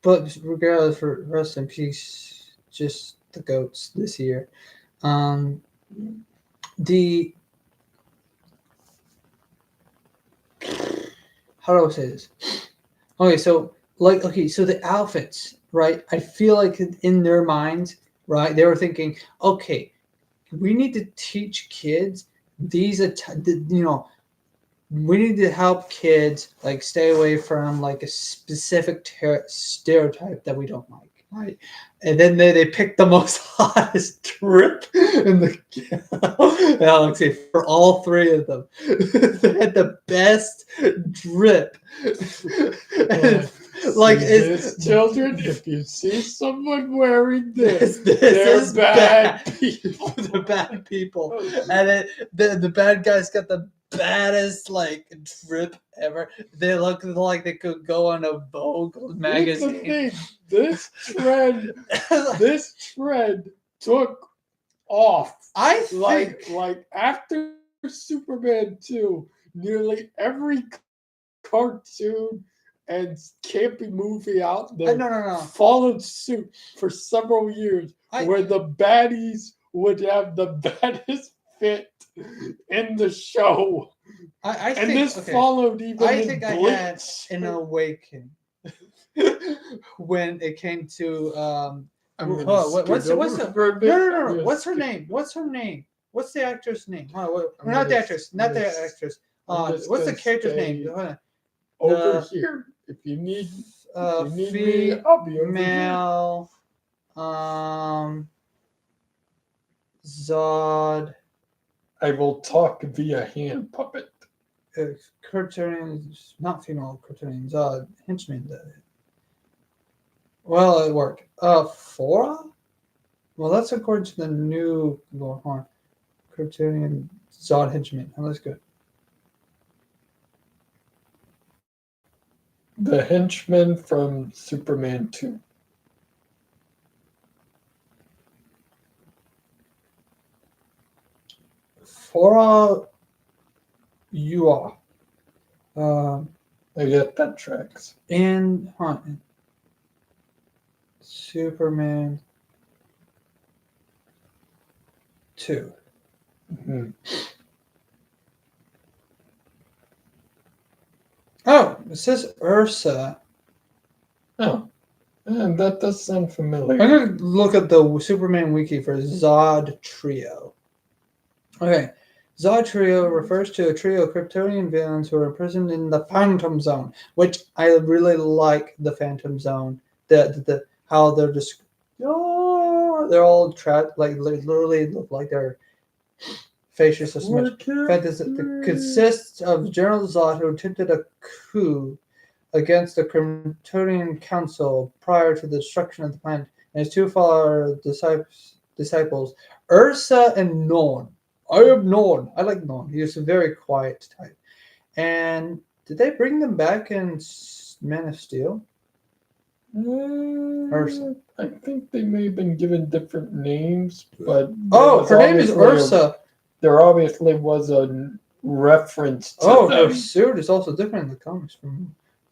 but regardless, for rest in peace, just the goats this year. The how do I say this? Okay, so so the outfits, right? I feel like in their minds, right, they were thinking, okay, we need to teach kids these, we need to help kids like stay away from like a specific stereotype that we don't like, right? And then they picked the most hottest drip in the galaxy for all three of them. They had the best drip. Children, if you see someone wearing this they're is bad people. The bad people. And the bad guys got the baddest like drip ever. They look like they could go on a Vogue magazine. This trend took off. I think like after Superman 2, nearly every cartoon and campy movie out there followed suit for several years, where the baddies would have the baddest fit in the show. I think this followed even I in think Bleach. I had an awakening when it came to what's her name? What's her name? What's the actress name? Not the actress. What's the character's name? Over here. If you need me, I'll be over here. Zod. I will talk via hand puppet. Kryptonian, not female Kryptonian, Zod henchman. Well, it worked. Fora? Well, that's according to the new Kryptonian Zod henchman. Oh, that's good. The henchman from Superman 2. Fora, you are. I get that tracks. And Superman 2. Mm-hmm. Oh, it says Ursa. Oh, and that does sound familiar. I'm going to look at the Superman wiki for Zod Trio. Okay. Zod Trio refers to a trio of Kryptonian villains who are imprisoned in the Phantom Zone, which I really like the Phantom Zone. The how they're just they're all trapped, like literally look like their faces are smushed. It consists of General Zod, who attempted a coup against the Kryptonian Council prior to the destruction of the planet, and his two follower disciples, Ursa and Norn. I am Norn. I like Norn. He is a very quiet type. And did they bring them back in Man of Steel? Ursa. I think they may have been given different names, but her name is Ursa. There obviously was a reference to them. Her suit is also different in the comics,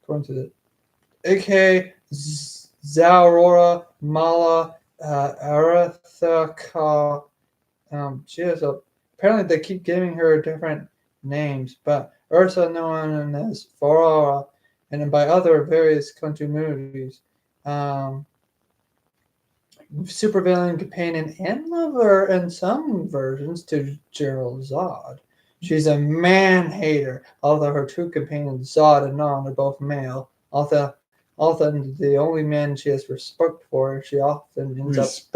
according to the A.K. Zaurora Mala Arathaka. She has a apparently they keep giving her different names, but Ursa known as Aurora, and then by other various continuities, um, supervillain companion and lover in some versions to Gerald Zod. She's a man-hater, although her two companions, Zod and Non, are both male. Although the only man she has respect for, she often ends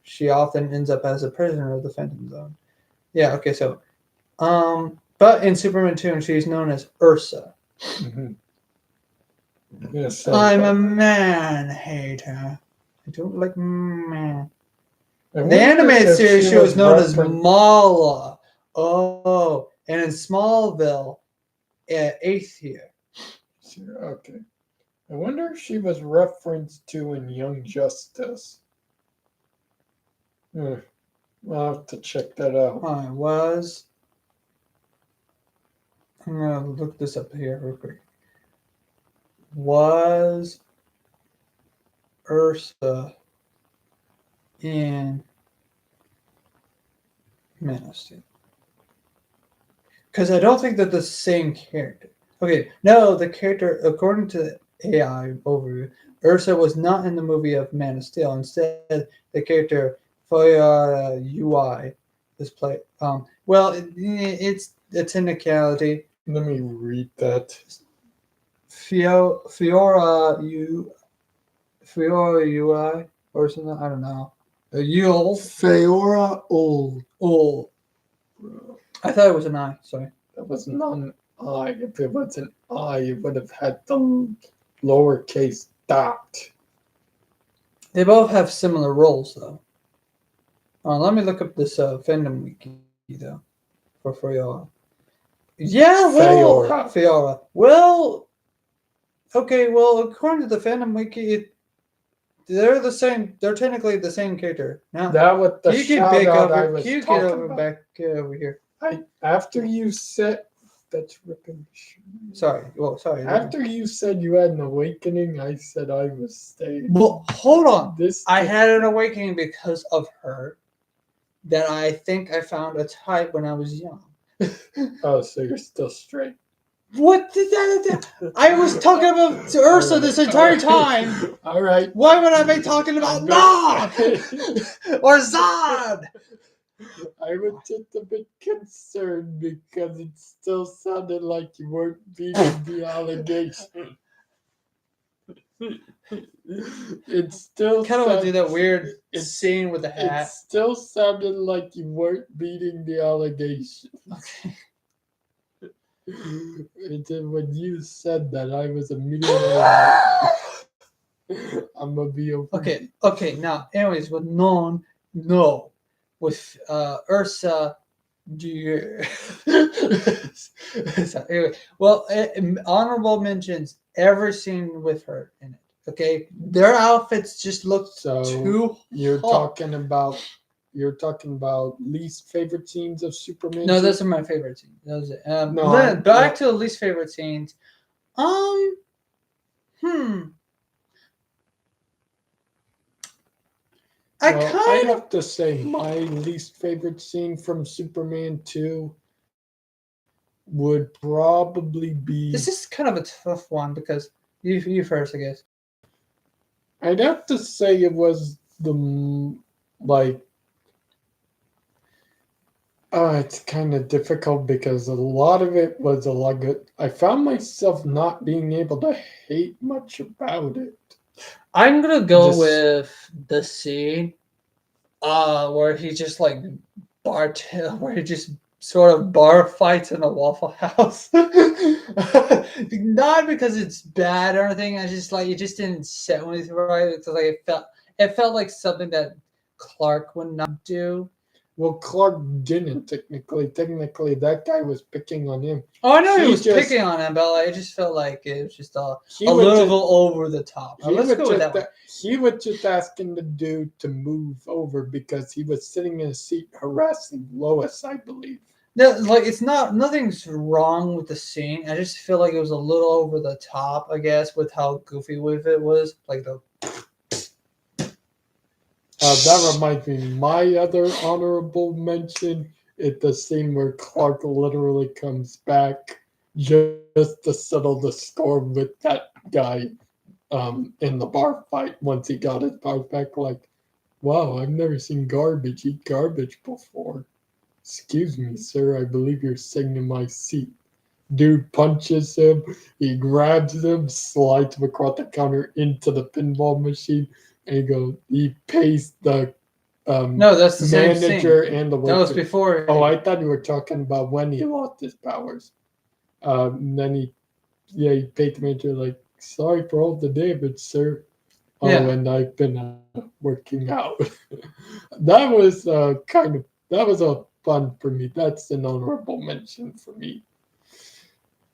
she often ends up as a prisoner of the Phantom Zone. Yeah, okay, so but in Superman 2 she's known as Ursa. Mm-hmm. Yes, I'm a man-hater. I don't like man. I In the wonder animated if series, she was known as referenced- Mala. Oh, and in Smallville, eighth year. Okay. I wonder if she was referenced to in Young Justice. I'll have to check that out. I was. I'm gonna look this up here real quick. Was Ursa in Man of Steel? Because I don't think they're the same character. Okay, no, the character, according to AI overview, Ursa was not in the movie of Man of Steel. Instead, the character Foya UI is played. Well, it's a technicality. Let me read that. Fiora UI or something. I don't know. Yule. Feora Old. Oh, I thought it was an I. Sorry. That was not an I. If it was an I, it would have had the lowercase dot. They both have similar roles, though. Let me look up this fandom wiki, though, for Fiora. Yeah, well, Fiora. Well, okay, well, according to the fandom wiki, they're the same. They're technically the same character. Now, That was the you can shout back out I over. was You talking get over about. back over here. After you said that's ripping. Sorry. Well, sorry. After you said you had an awakening, I said I was staying. Well, hold on. This I had an awakening because of her. That I think I found a type when I was young. Oh, so you're still straight. What did that? I was talking about Ursa this entire time. All right. Why would I be talking about Nod or Zod? I was just a bit concerned because it still sounded like you weren't beating the allegation. It still Kind of do that weird it- scene with the It hat. still sounded like you weren't beating the allegation. Okay. When you said that, I was immediately like, I'm gonna be okay. Okay. Now, anyways, with Non, no, with Ursa, do you? So, anyway, well, honorable mentions every scene with her in it. Okay, their outfits just look too. You're hot. talking about least favorite scenes of Superman. No, 2? those are my favorite scenes. Those. No, back to the least favorite scenes. I have to say my least favorite scene from Superman 2 would probably be. This is kind of a tough one because you first, I guess. I'd have to say it was the it's kind of difficult because a lot of it was a lot good. I found myself not being able to hate much about it. I'm gonna go with the scene, where he just like where he just sort of bar fights in a Waffle House. Not because it's bad or anything. I just like it just didn't set with me right. It's like it felt like something that Clark would not do. Well, Clark didn't technically. Technically, that guy was picking on him. Oh, I know he was picking on him, but like, it just felt like it was just a little over the top. Let's go with that one. He was just asking the dude to move over because he was sitting in a seat harassing Lois, I believe. No, like it's nothing's wrong with the scene. I just feel like it was a little over the top, I guess, with how goofy with it was. Like the That reminds me, my other honorable mention is the scene where Clark literally comes back just to settle the storm with that guy in the bar fight once he got his powers back. Like, wow, I've never seen garbage eat garbage before. Excuse me, sir, I believe you're sitting in my seat. Dude punches him, he grabs him, slides him across the counter into the pinball machine, and he pays the No, that's the same manager scene. and the That was waiter. before. Oh, I thought you were talking about when he lost his powers. And then he paid the manager like, sorry for all the damage, sir. Oh, Yeah. and I've been working out. That was that was a fun for me. That's an honorable mention for me.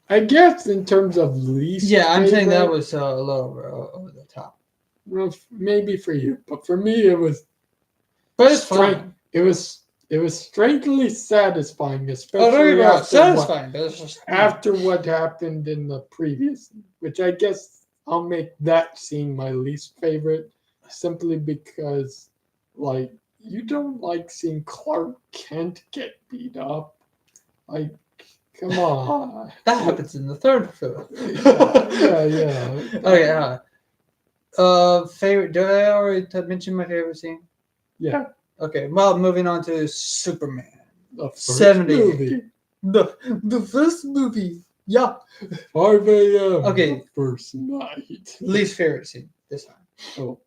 I guess in terms of least. Yeah, I'm saying that favorite, was a little over the top. well, maybe for you, but for me it was. But it's Strange. fun. It was strangely satisfying, Oh, don't especially get me wrong, after satisfying, but it's just after what happened in the previous, which I guess I'll make that scene my least favorite, simply because, like, you don't like seeing Clark Kent get beat up. Like, come on. that happens in the third film. Yeah. Okay. Favorite? Did I already mention my favorite scene? Yeah. Okay. Well, moving on to Superman. The first 70. movie. The first movie. Yeah. 5 a.m. Okay. The first night. Least favorite scene this time. Oh.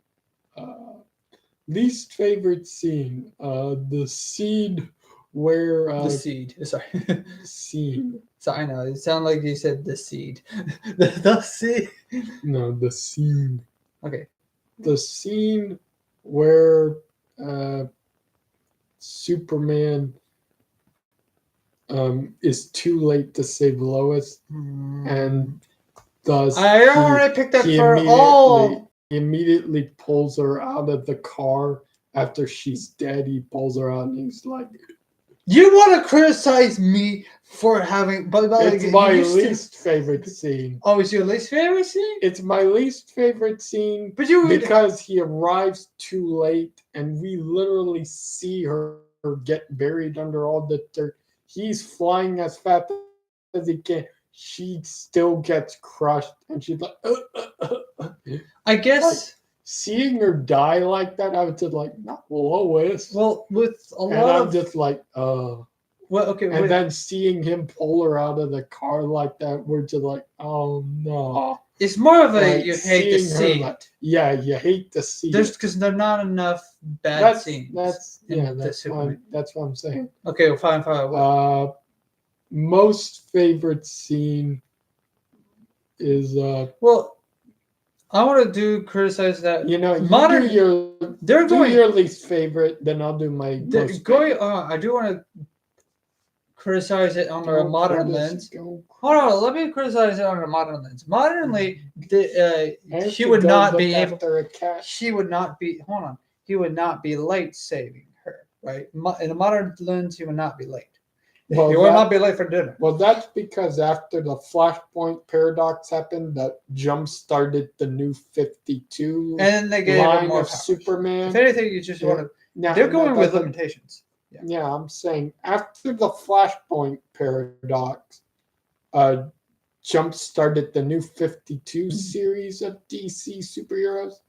Least favorite scene. The scene where The seed. Sorry. scene. So I know it sounded like you said the seed. the seed. No, the scene. Okay. The scene where Superman is too late to save Lois, and thus I already picked that for all. He immediately pulls her out of the car after she's dead. He pulls her out and he's like, You want to criticize me for having, but it's my least favorite scene. Oh, it's your least favorite scene? It's my least favorite scene But you because he arrives too late and we literally see her get buried under all the dirt. He's flying as fast as he can. She still gets crushed and she's like, I guess. Like, seeing her die like that, I was just like, not Lois. Well, with a and lot I'm of. just like, Well, okay. And then seeing him pull her out of the car like that, we're just like, oh no. It's more of a Like, you hate to seeing her see like- Yeah, you hate to see There's it. because there's not enough bad scenes. That's Superman. that's what I'm saying. Okay, well, fine. What? Most favorite scene is Well, I want to criticize that. you Modern- do They're going. your least favorite, then I'll do my They're most going. favorite. I do want to criticize it under a Don't modern criticize- lens. don't Hold on, let me criticize it under a modern lens. Modernly, And she to would go not look be able. after a cat. She would not be. Hold on. He would not be late saving her. Right. In a modern lens, he would not be late. Well, he would not be late for dinner. Well, that's because after the Flashpoint paradox happened, that jump started the new 52 And then they gave him line more of powers. Superman. If anything, you just want to. Now, They're going with doesn't- limitations. Yeah, I'm saying after the Flashpoint paradox, jump started the new 52 series of DC superheroes.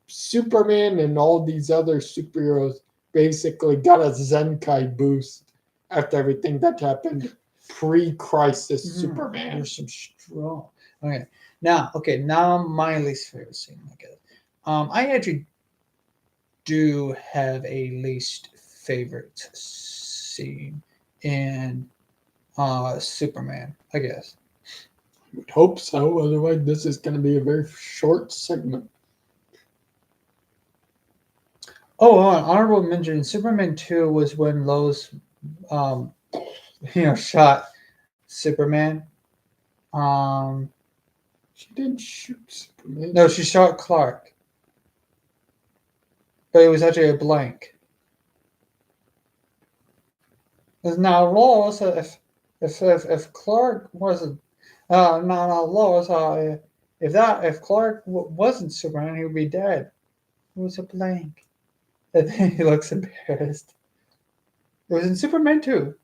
Superman and all these other superheroes basically got a Zenkai boost after everything that happened pre-crisis Superman. You're so strong. Okay, now my least favorite scene. I guess. I actually do have a least favorite scene in Superman. I guess. I would hope so. Otherwise, this is going to be a very short segment. Oh, honorable mention. Superman 2 was when Lois, shot Superman. She didn't shoot Superman. No, she shot Clark. But it was actually a blank. Now Lois, if Clark wasn't, Lois, if Clark wasn't Superman, he would be dead. It was a blank. And then he looks embarrassed. It was in Superman 2,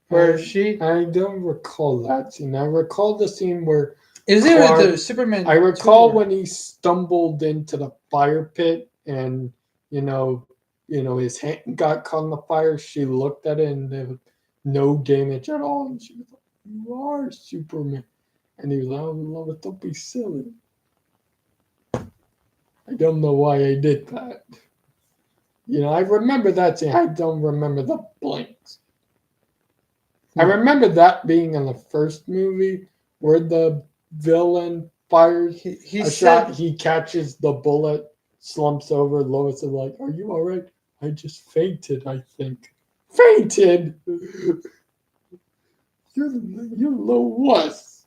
where she. I don't recall that scene. I recall the scene where Is it with the Clark- Superman? I recall 2? when he stumbled into the fire pit and his hand got caught in the fire. She looked at it and there was no damage at all, and she was like, "You are Superman," and he was like, "Oh, Lois, don't be silly." I don't know why I did that. I remember that scene. I don't remember the blanks. I remember that being in the first movie where the villain fires He a said shot, he catches the bullet, slumps over. Lois is like, "Are you all right?" "I just fainted, I think." Fainted? You're low wuss.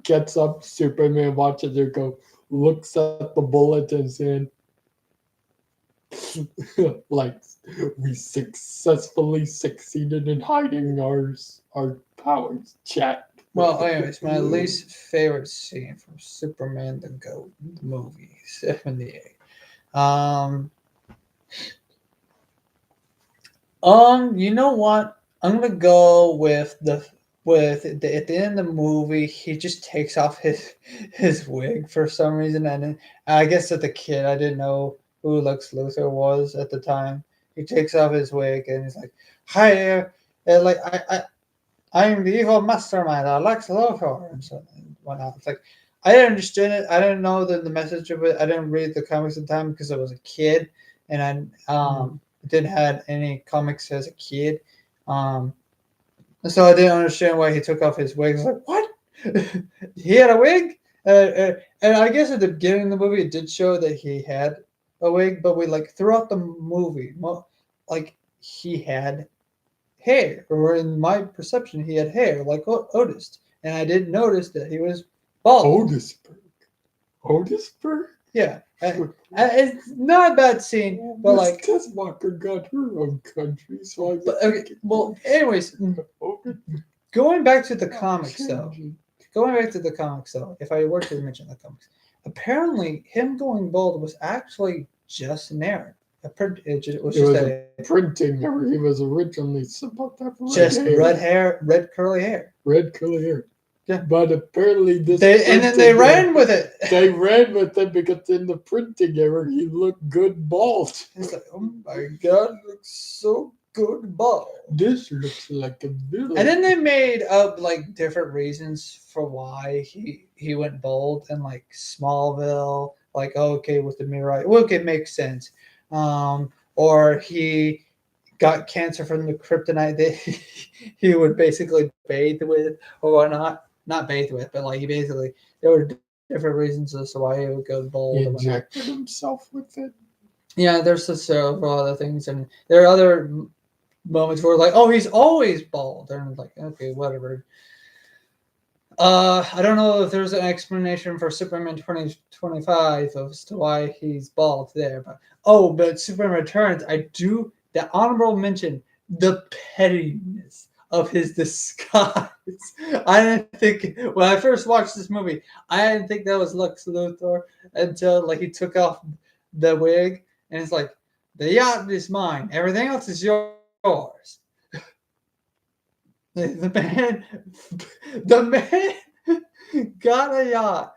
Gets up, Superman watches her go, looks at the bullet and saying, like, "We successfully succeeded in hiding our powers, chat." Well, anyways, my least favorite scene from Superman the Goat movie, 78. You know what? I'm gonna go with at the end of the movie, he just takes off his wig for some reason, and I guess as a kid, I didn't know who Lex Luthor was at the time. He takes off his wig and he's like, "Hi, like I'm the evil mastermind, Lex Luthor," and so and whatnot. It's like I didn't understand it. I didn't know the message of it. I didn't read the comics at the time because I was a kid, and I didn't have any comics as a kid. Um, and so I didn't understand why he took off his wig. I was like, what? He had a wig? And I guess at the beginning of the movie, it did show that he had a wig, but we like throughout the movie, like he had hair, or in my perception, he had hair like Otis, and I didn't notice that he was bald. Otisburg? Yeah, it's not a bad scene, but Miss like, Tessmacher got her own country, so I but okay, well, anyways, going back to the comics though. Going back to the comics, though, if I were to mention the comics, apparently him going bald was actually just an error. It was It was just a printing error. He was originally supposed to have red hair, red curly hair. Red curly hair. Yeah. But apparently this And then they ran with it. They ran with it because in the printing error he looked good bald. It's like, oh my god, looks so good bald. This looks like a villain. And then they made up like different reasons for why he went bald, and like Smallville, like okay with the mirror, well, okay, makes sense. Or he got cancer from the kryptonite that he would basically bathe with or whatnot. Not bathe with, but like he basically, there were different reasons as to why he would go bald. He injected himself with it. Yeah, there's several other things, and there are other moments where like, oh, he's always bald, and like, okay, whatever. I don't know if there's an explanation for Superman 2025 as to why he's bald there, but Superman Returns, I do the honorable mention, the pettiness of his disguise. I didn't think when I first watched this movie, I didn't think that was Lex Luthor until like he took off the wig and it's like, the yacht is mine, everything else is yours. The man got a yacht.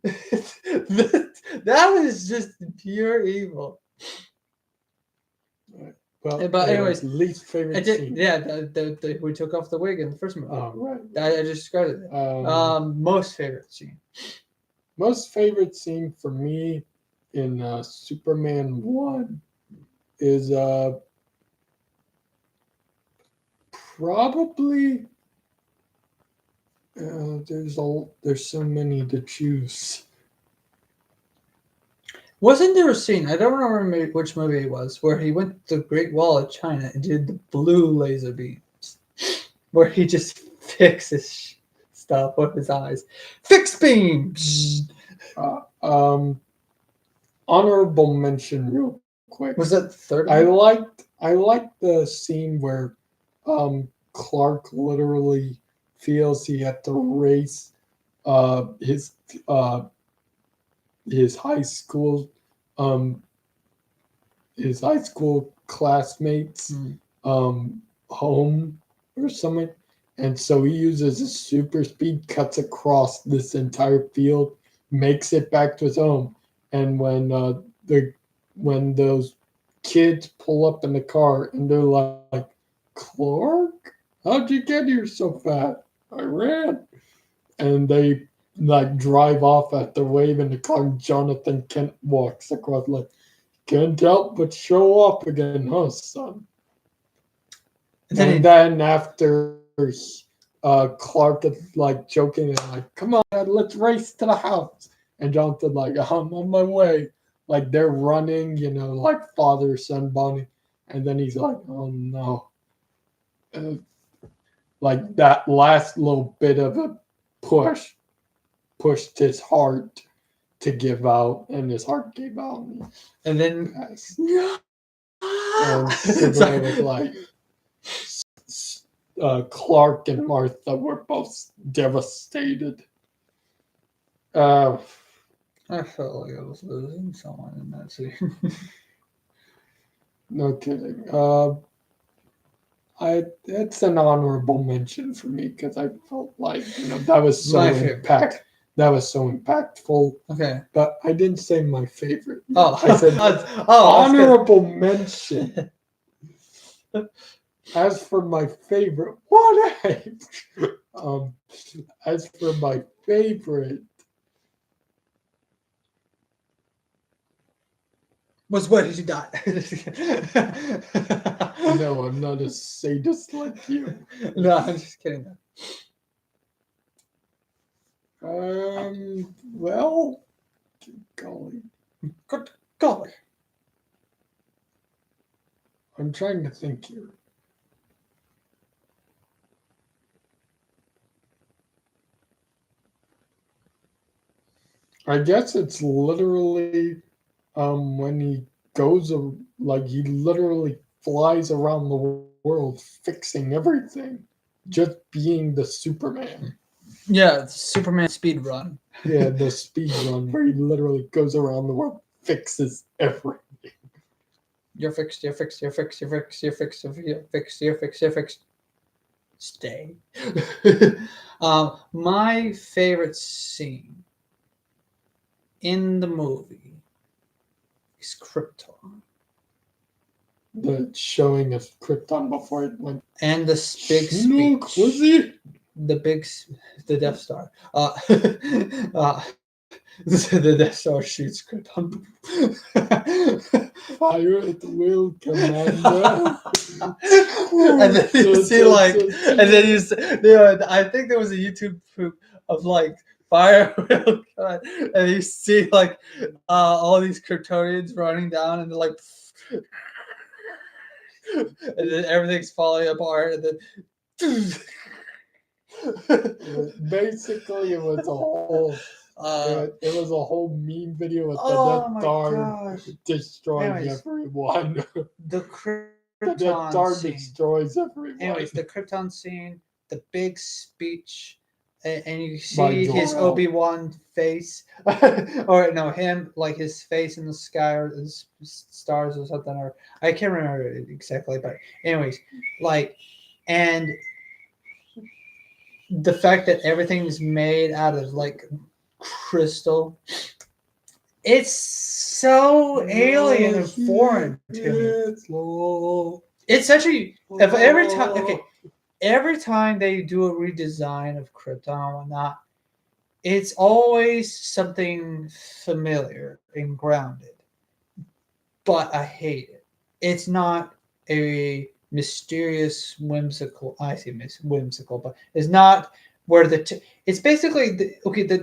That was just pure evil. Well, but anyways, least favorite scene. Yeah, we took off the wig in the first movie. Oh, right. I just described it. Most favorite scene. Most favorite scene for me in Superman 1 is probably there's so many to choose. Wasn't there a scene, I don't remember which movie it was, where he went to the Great Wall of China and did the blue laser beams, where he just fixes stuff with his eyes. Fix beam. Honorable mention, real quick. Was that the third one? I liked the scene where Clark literally feels he had to race his high school his high school classmates home or something. And so he uses his super speed, cuts across this entire field, makes it back to his home. And when those kids pull up in the car and they're like, Clark, how'd you get here so fast? I ran. And they like drive off after waving the car, and Jonathan Kent walks across like, can't help but show up again, huh, son? And then after Clark is like joking and like, come on, Dad, let's race to the house. And Jonathan like, I'm on my way. Like they're running, like father son bonding. And then he's like, oh no. Like that last little bit of a pushed his heart to give out, and his heart gave out. And then and Sabrina was like, Clark and Martha were both devastated. I felt like I was losing someone in that scene. No kidding. It's an honorable mention for me because I felt like that was so that was so impactful. Okay, but I didn't say my favorite. Oh, I said honorable mention. As for my favorite, as for my favorite was what he died. No, I'm not a sadist like you. No, I'm just kidding. Well, golly. Good golly. I'm trying to think here. I guess it's literally when he goes he literally flies around the world fixing everything, just being the Superman. Yeah, Superman speed run. Yeah, the speed run where he literally goes around the world, fixes everything. You're fixed, you're fixed, you're fixed, you're fixed, you're fixed, you're fixed, you're fixed, you're fixed. Stay. My favorite scene in the movie is Krypton. The showing of Krypton before it went. And the big Snook, speech. was it? The Death Star. The Death Star shoots Krypton. Fire at will, Commander. And then you see I think there was a YouTube proof of fire will cut, and you see all these Kryptonians running down, and they're like, and then everything's falling apart, and then. Basically, it was a whole. It was a whole meme video with the Death Star destroying everyone. The The Death Star destroys everyone. Anyways, the Krypton scene, the big speech, and you see his Obi-Wan face, or no, him his face in the sky or the stars or something, or I can't remember it exactly, but anyways, and the fact that everything is made out of crystal, it's so alien and foreign to me. It's actually every time they do a redesign of Krypton and whatnot, it's always something familiar and grounded. But I hate it. It's not a mysterious, whimsical. I say whimsical, but it's not where it's basically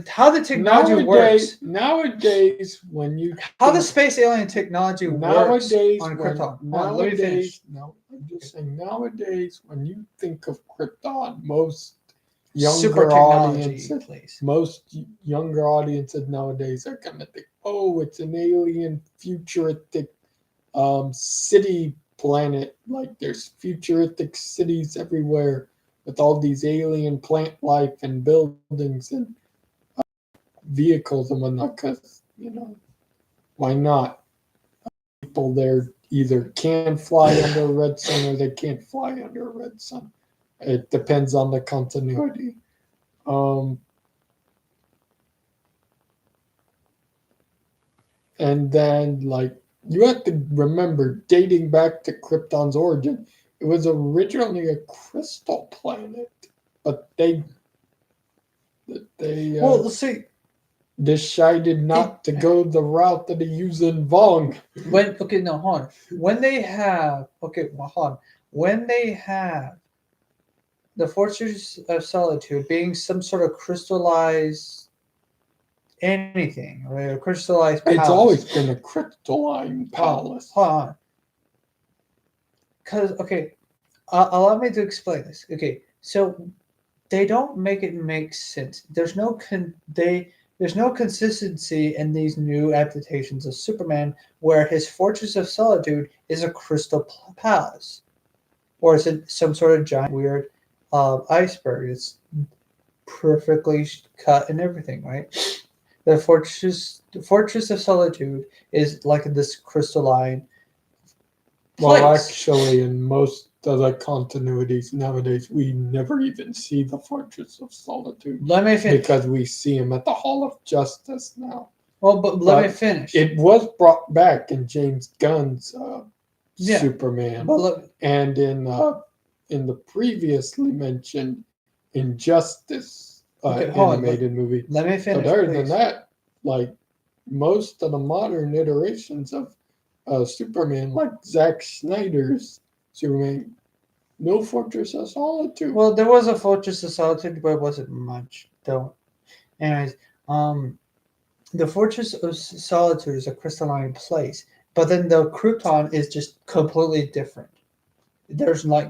how the technology works nowadays. When you the space alien technology works on Krypton. Nowadays, I'm just saying. Nowadays, when you think of Krypton, most younger audiences nowadays are gonna think, oh, it's an alien futuristic city planet. There's futuristic cities everywhere with all these alien plant life and buildings and vehicles and whatnot. Because why not? People there either can fly under a red sun or they can't fly under a red sun. It depends on the continuity. And then, like, you have to remember, dating back to Krypton's origin, it was originally a crystal planet, but they Well, let's see. decided not to go the route that they use in Vong. When okay, no, hold on. When they have hold on. When they have the Fortress of Solitude being some sort of crystallized anything, right? A crystallized palace. It's always been a crystalline palace. Hold on. Because allow me to explain this. Okay, so they don't make it make sense. There's no consistency in these new adaptations of Superman, where his Fortress of Solitude is a crystal palace, or is it some sort of giant weird iceberg? It's perfectly cut and everything, right? The Fortress of Solitude is like this crystalline place. Well, actually, in most of the continuities nowadays, we never even see the Fortress of Solitude. Let me finish. Because we see him at the Hall of Justice now. Well, but let me finish. It was brought back in James Gunn's Superman, and in the previously mentioned Injustice animated movie. Let me finish. But other than that, like most of the modern iterations of Superman, like Zack Snyder's Superman, no Fortress of Solitude. Well, there was a Fortress of Solitude, but it wasn't much, though. Anyways, the Fortress of Solitude is a crystalline place, but then the Krypton is just completely different. There's like,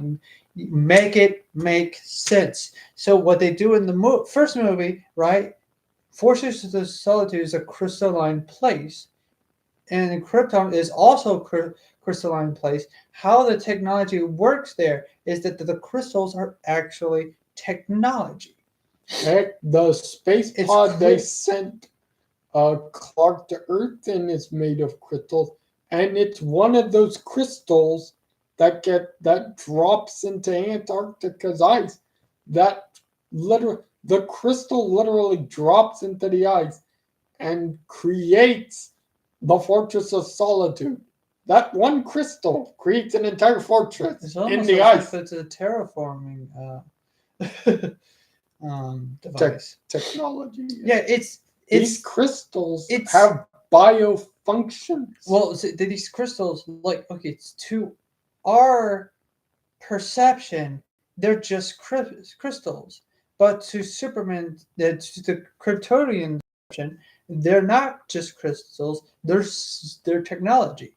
make it make sense. So what they do in the first movie, right? Fortress of Solitude is a crystalline place, and Krypton is also crystalline place. How the technology works there is that the crystals are actually technology. Heck, the space pod they sent Clark to Earth in is made of crystals, and it's one of those crystals that drops into Antarctica's ice. The crystal literally drops into the ice and creates the Fortress of Solitude. That one crystal creates an entire fortress in the ice. It's a terraforming device. Technology. Yeah, these crystals have biofunctions. Well, these crystals, like, it's to our perception, they're just crystals. But to Superman, to the Kryptonian perception, they're not just crystals. They're technology.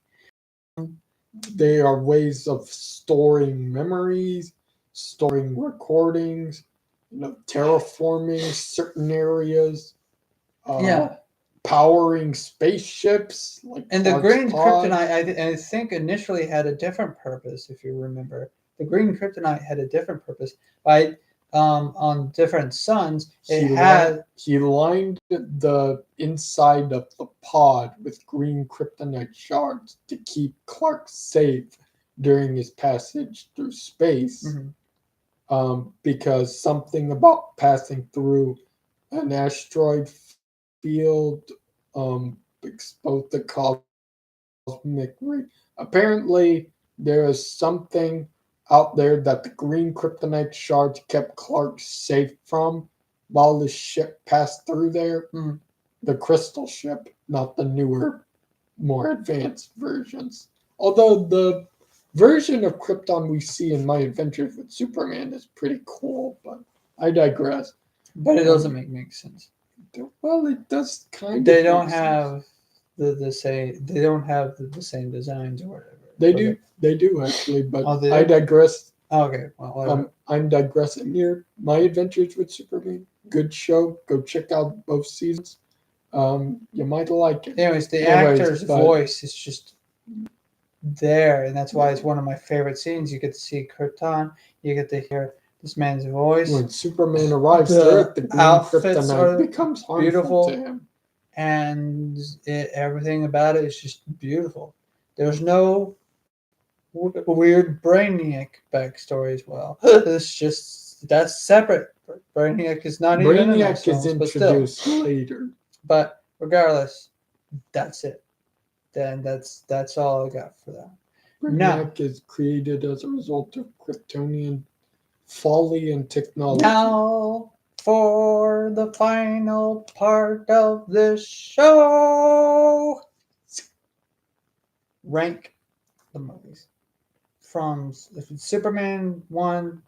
They are ways of storing memories, storing recordings, terraforming certain areas, powering spaceships. And the green kryptonite, I think, initially had a different purpose. If you remember, the green kryptonite had a different purpose. On different suns, he lined the inside of the pod with green kryptonite shards to keep Clark safe during his passage through space. Mm-hmm. Because something about passing through an asteroid field exposed the cosmic ray. Apparently, there is something out there that the green kryptonite shards kept Clark safe from while the ship passed through there. The crystal ship, not the newer, more advanced versions. Although the version of Krypton we see in My Adventures with Superman is pretty cool, but I digress. But it doesn't make sense. Well, it does kind of. They don't have the same. They don't have the same designs or whatever. They do actually, but I digress. Okay, well, I'm digressing here. My Adventures with Superman, good show. Go check out both seasons. You might like it. Anyways, the actor's voice is just there, and that's why it's one of my favorite scenes. You get to see Krypton. You get to hear this man's voice. When Superman arrives there, the green kryptonite becomes harmful to him. And everything about it is just beautiful. There's no weird Brainiac backstory as well. That's separate. Brainiac is not even in those Brainiac is films, but still. introduced later. But regardless, that's it. Then that's all I got for that. Brainiac is created as a result of Kryptonian folly and technology. Now for the final part of this show. Rank the movies from Superman 1,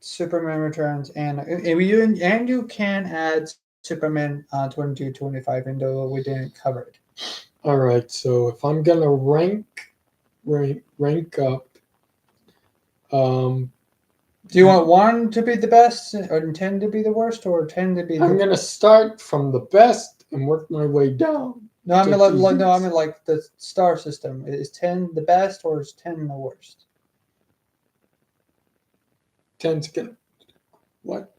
Superman Returns, and you can add Superman 22, 25, even though we didn't cover it. All right, so if I'm gonna rank up, Do you want 1 to be the best, or 10 to be the worst, or 10 to be the I'm gonna start from the best and work my way down. No, I mean to like the star system. Is 10 the best or is 10 the worst? 10's gonna what?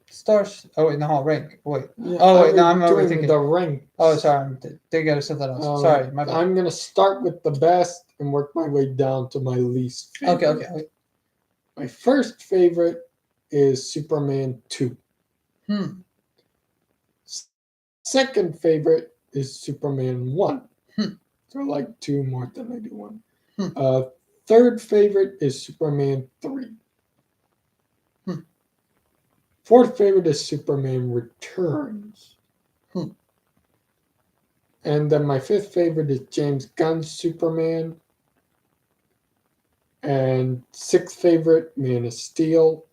Stars. Oh wait, no, rank. Wait. Yeah, Oh wait, no, I'm I'm doing overthinking. the rank. Oh, sorry, I'm thinking of something else. Sorry, my bad. I'm gonna start with the best and work my way down to my least favorite. Okay. My first favorite is Superman 2. Second favorite is Superman 1. So I like 2 more than I do 1. Third favorite is Superman 3. Fourth favorite is Superman Returns. And then my fifth favorite is James Gunn's Superman. And sixth favorite, Man of Steel.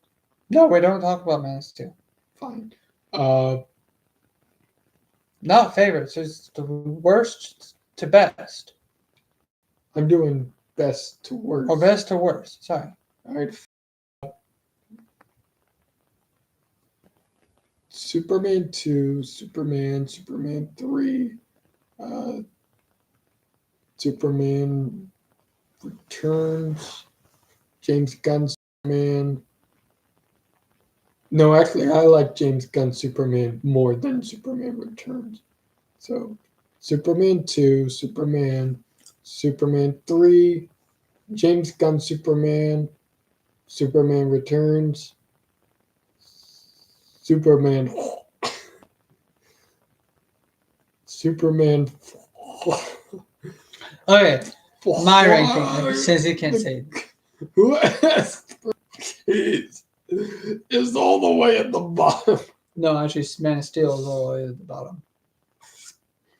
No, we don't talk about Man of Steel. Fine. Not favorites. It's the worst to best. I'm doing best to worst. Or best to worst. Sorry. All right. Superman 2, Superman 3, Superman Returns, James Gunn Superman. No, actually, I like James Gunn Superman more than Superman Returns. So, Superman 2, Superman 3, James Gunn Superman, Superman Returns, Superman. Okay, my ranking, since you can't say it. Who asked for keys is all the way at the bottom. No, actually, Man of Steel is all the way at the bottom.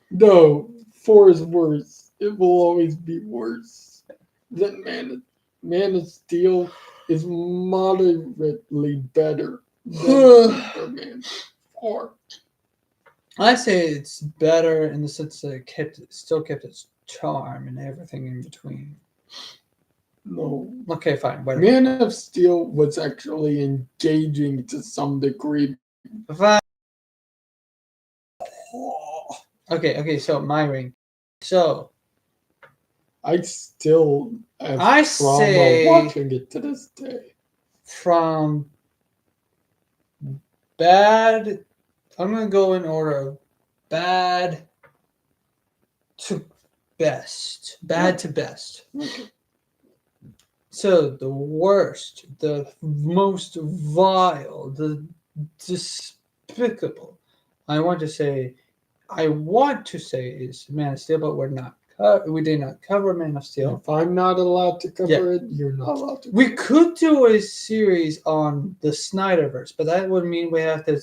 No, 4 is worse. It will always be worse than Man of Steel is moderately better than Superman 4. I say it's better in the sense that it still kept its charm and everything in between. No. Okay, fine. Whatever. Man of Steel was actually engaging to some degree. Fine. Okay, so my rank. So I still have trauma watching it to this day. From bad, I'm going to go in order of bad to best. Bad to best. Okay. So the worst, the most vile, the despicable, I want to say is Man of Steel, but we did not cover Man of Steel. If I'm not allowed to cover it, you're not allowed to. We could do a series on the Snyderverse, but that would mean we'd have to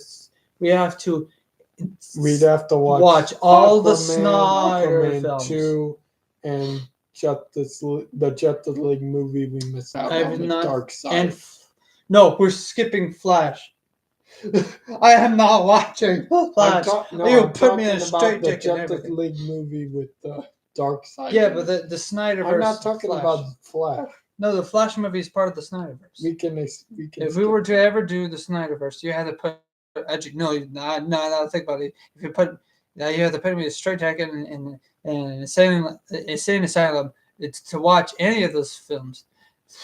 watch all the Snyder films. 2 and the Justice League movie we missed out on, the Dark Side. No, we're skipping Flash. I am not watching Flash. You put me in a straitjacket. The Justice League movie with the Dark Side. Yeah, but the Snyderverse. I'm not talking about Flash. No, the Flash movie is part of the Snyderverse. We can. If we were to ever do the Snyderverse, you had to put. No, think about it. If you put, you have to put me in a straitjacket and an insane asylum. It's to watch any of those films.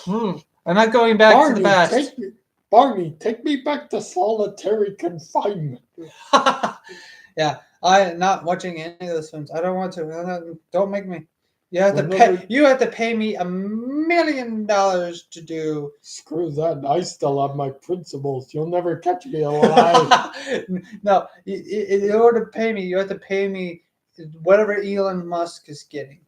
I'm not going back to the past. Barney, take me back to solitary confinement. Yeah, I'm not watching any of those films. I don't want to. Don't make me. You have to Whenever- pay. You have to pay me $1 million to do. Screw that. I still have my principles. You'll never catch me alive. No, in order to pay me, you have to pay me whatever Elon Musk is getting.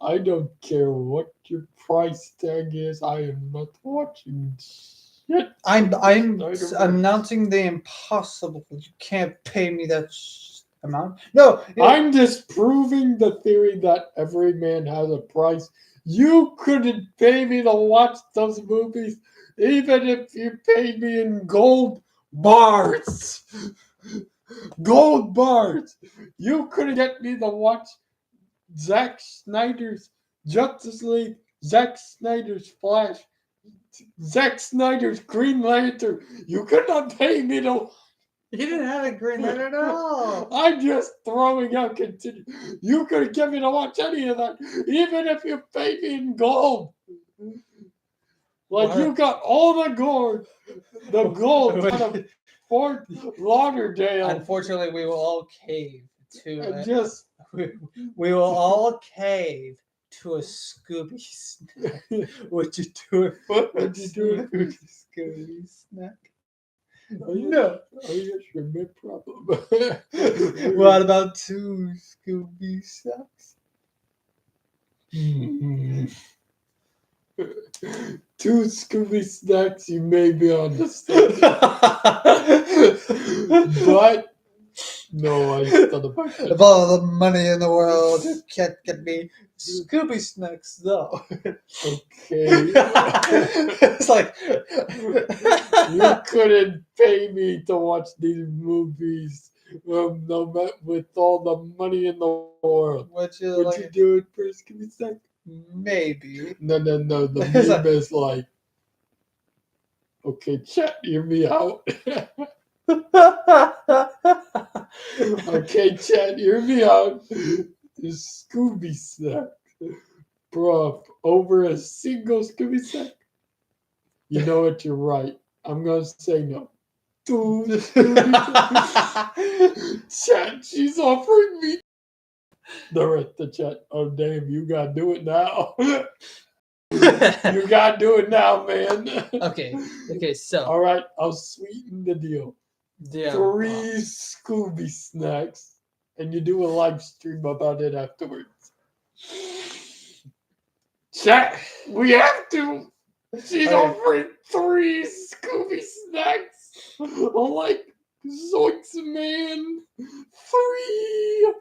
I don't care what your price tag is. I am not watching shit. I'm Spider-Man. announcing the impossible. You can't pay me that amount. No, I'm disproving the theory that every man has a price. You couldn't pay me to watch those movies, even if you paid me in gold bars. Gold bars. You couldn't get me to watch Zack Snyder's Justice League, Zack Snyder's Flash, Zack Snyder's Green Lantern. You could not pay me to. he didn't have a green light at all. I'm just throwing out continue. You could get me to watch any of that, even if you paid me in gold. Like What? you got all the gold out of Fort Lauderdale, Unfortunately, we will all cave to. and just We will all cave to a Scooby snack. What you doing? What you doing for a Scooby snack? No. I guess your mid problem. What about 2 Scooby snacks? Two Scooby snacks, you may be on the stage. But no, I still don't. Of all the money in the world, you can't get me Scooby snacks though. Okay. It's like You couldn't pay me to watch these movies with all the money in the world. what you Would like? you do it for a Scooby snack? Maybe. No. The It's meme is like, okay, chat, hear me out. Okay, chat, hear me out. The Scooby snack. Bro, over a single Scooby snack? You know what? You're right. I'm going to say no. Two Scooby snacks. Chat, she's offering me. The rest of the chat. Oh, damn, you got to do it now. You got to do it now, man. Okay, so All right, I'll sweeten the deal. yeah, 3 Scooby snacks, and you do a live stream about it afterwards. Chat, we have to. She's Okay. offering 3 Scooby snacks. Like Zoinks, man. 3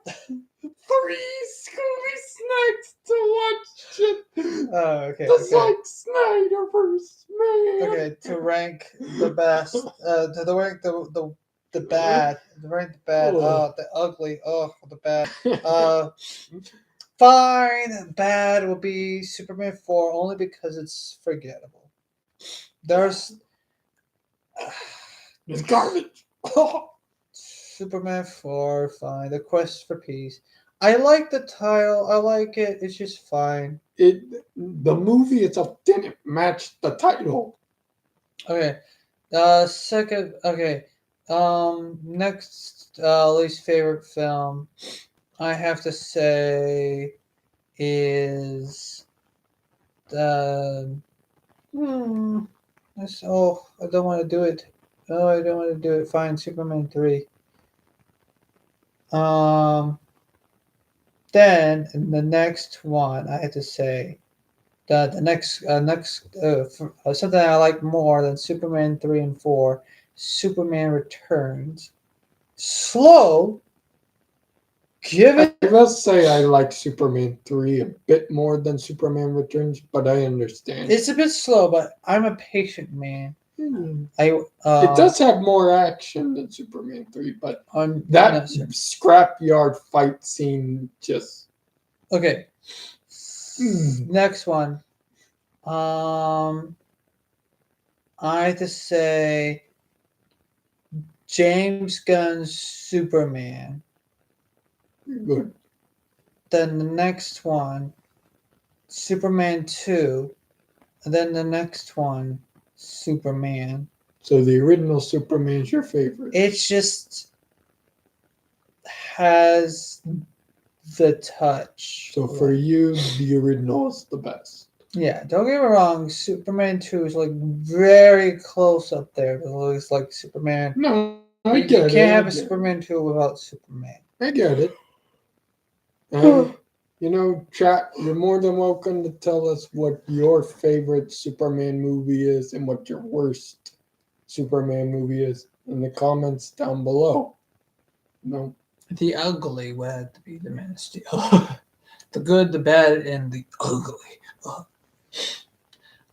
Scooby snacks to watch it. Oh, okay. The Zack Snyderverse, man. Okay, to rank the best, to rank the bad, to rank the bad, Oh. the ugly, the bad. Fine, bad will be Superman 4 only because it's forgettable. There's It's garbage. Superman 4, fine. The Quest for Peace. I like the title. I like it. It's just fine. The movie itself didn't match the title. Okay. Second. Okay. Next. Least favorite film. I have to say is the. I don't want to do it. Oh, I don't want to do it. Fine. Superman 3. Then the next one I had to say the next something I like more than Superman 3 and 4, Superman Returns. Slow. Given I must say I like Superman 3 a bit more than Superman Returns, but I understand. it's a bit slow, but I'm a patient man. It does have more action than Superman 3, but I'm that no, sir. scrapyard fight scene just. Okay. Hmm. Next one. I have to say James Gunn's Superman. Good. Then the next one, Superman 2. And then the next one, Superman. So the original Superman's your favorite. It just has the touch. So for you, the original is the best. Yeah, don't get me wrong. Superman 2 is like very close up there. But it looks like Superman. No, I You get it. can't have I a get Superman 2 without Superman. I get it. You know, chat, you're more than welcome to tell us what your favorite Superman movie is and what your worst Superman movie is in the comments down below. No, The ugly would have to be the Man of Steel. The good, the bad, and the ugly.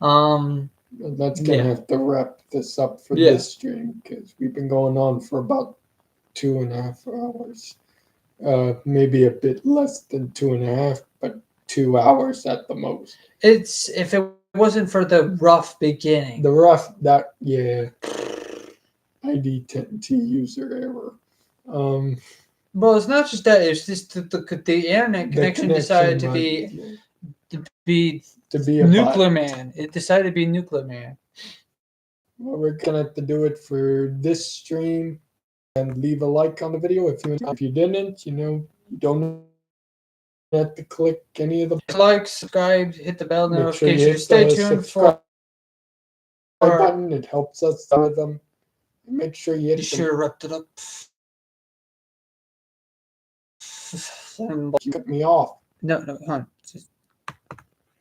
that's gonna Yeah. have to wrap this up for Yeah. this stream because we've been going on for about 2.5 hours. Maybe a bit less than 2.5, but 2 hours at the most. It's if it wasn't for the rough beginning. The rough that yeah. ID10T user error. Well, it's not just that; it's just the internet connection decided to be a Nuclear bot. Man. It decided to be Nuclear Man. Well, we're gonna have to do it for this stream, and leave a like on the video if you didn't. You don't have to click any of the Like, subscribe, hit the bell make sure you notification. hit Stay the tuned subscribe for. button. It helps us with them. Make sure you hit You the should have wrapped it up. you cut me off. No, hold on. Just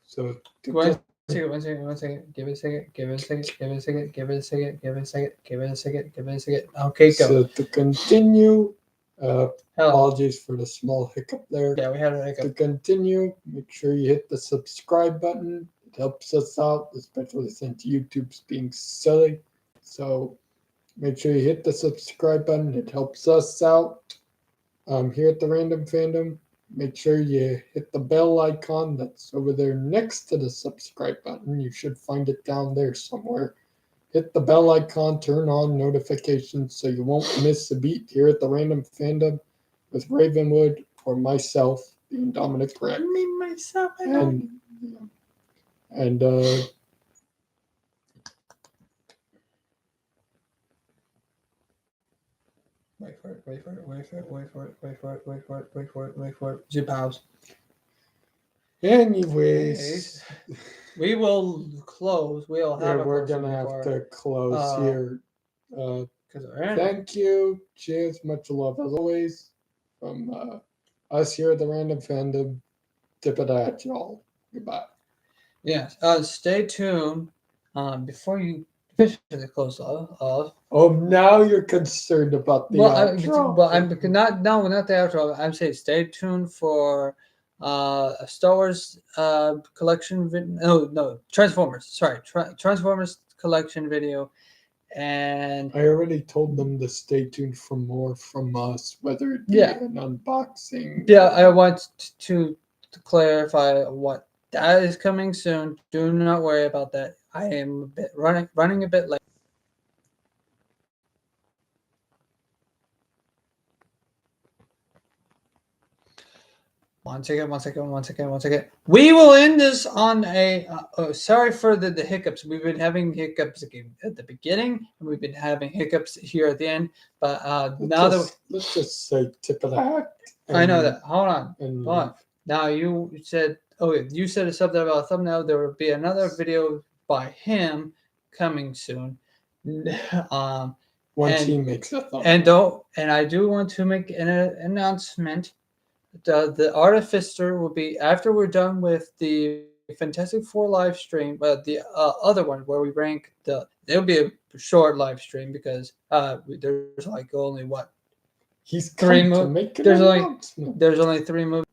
So one second. Give it a second. Okay, go. So to continue, Hell, apologies for the small hiccup there. yeah, we had a To hiccup. continue, make sure you hit the subscribe button. It helps us out, especially since YouTube's being silly. So make sure you hit the subscribe button. It helps us out. Here at the Random Fandom, make sure you hit the bell icon that's over there next to the subscribe button. You should find it down there somewhere. Hit the bell icon, turn on notifications so you won't miss a beat here at the Random Fandom with Ravenwood or myself, being Dominic Rex. Me, myself, And Wait for it. Zip house. anyways, We will close. We'll have a we're closing gonna have before, to close here. because Thank you. Cheers. Much love as always from us here at the Random Fandom. Tip it at y'all. Goodbye. yes. Stay tuned. Before you officially close off. Oh, now you're concerned about the outro. I'm not the outro. I'm saying stay tuned for a Star Wars collection video. No, Transformers. Sorry, Transformers collection video. And I already told them to stay tuned for more from us, whether it be Yeah. an unboxing. yeah, I want to clarify what that is coming soon. Do not worry about that. I am a bit running a bit late. One second. We will end this on a. Sorry for the hiccups. We've been having hiccups at the beginning, and we've been having hiccups here at the end. But let's just say tip of the hat. I know that. Hold on. And Hold on. Now you said, you said something about a thumbnail. There will be another video by him coming soon. once and- he makes a thumbnail. And I do want to make an announcement. The Artificer will be after we're done with the Fantastic Four live stream, but the other one where we rank there'll be a short live stream because there's like only what He's three come to movies. make an There's announcement. only 3 movies.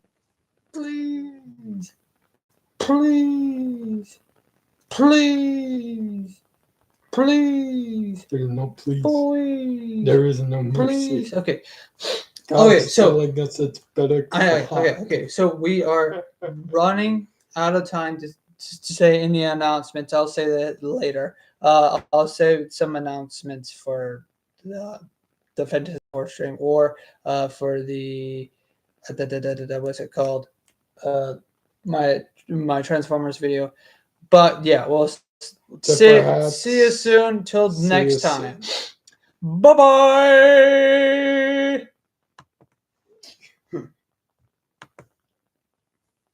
Please, There's no please. please, There is no mercy. please. Okay. God's so- telling us it's better. Okay. So we are running out of time to say any announcements. I'll say that later. I'll save some announcements for the Fantasy Four stream or for the what's it called? My Transformers video. But yeah, we'll see you soon. Till next time. Bye bye.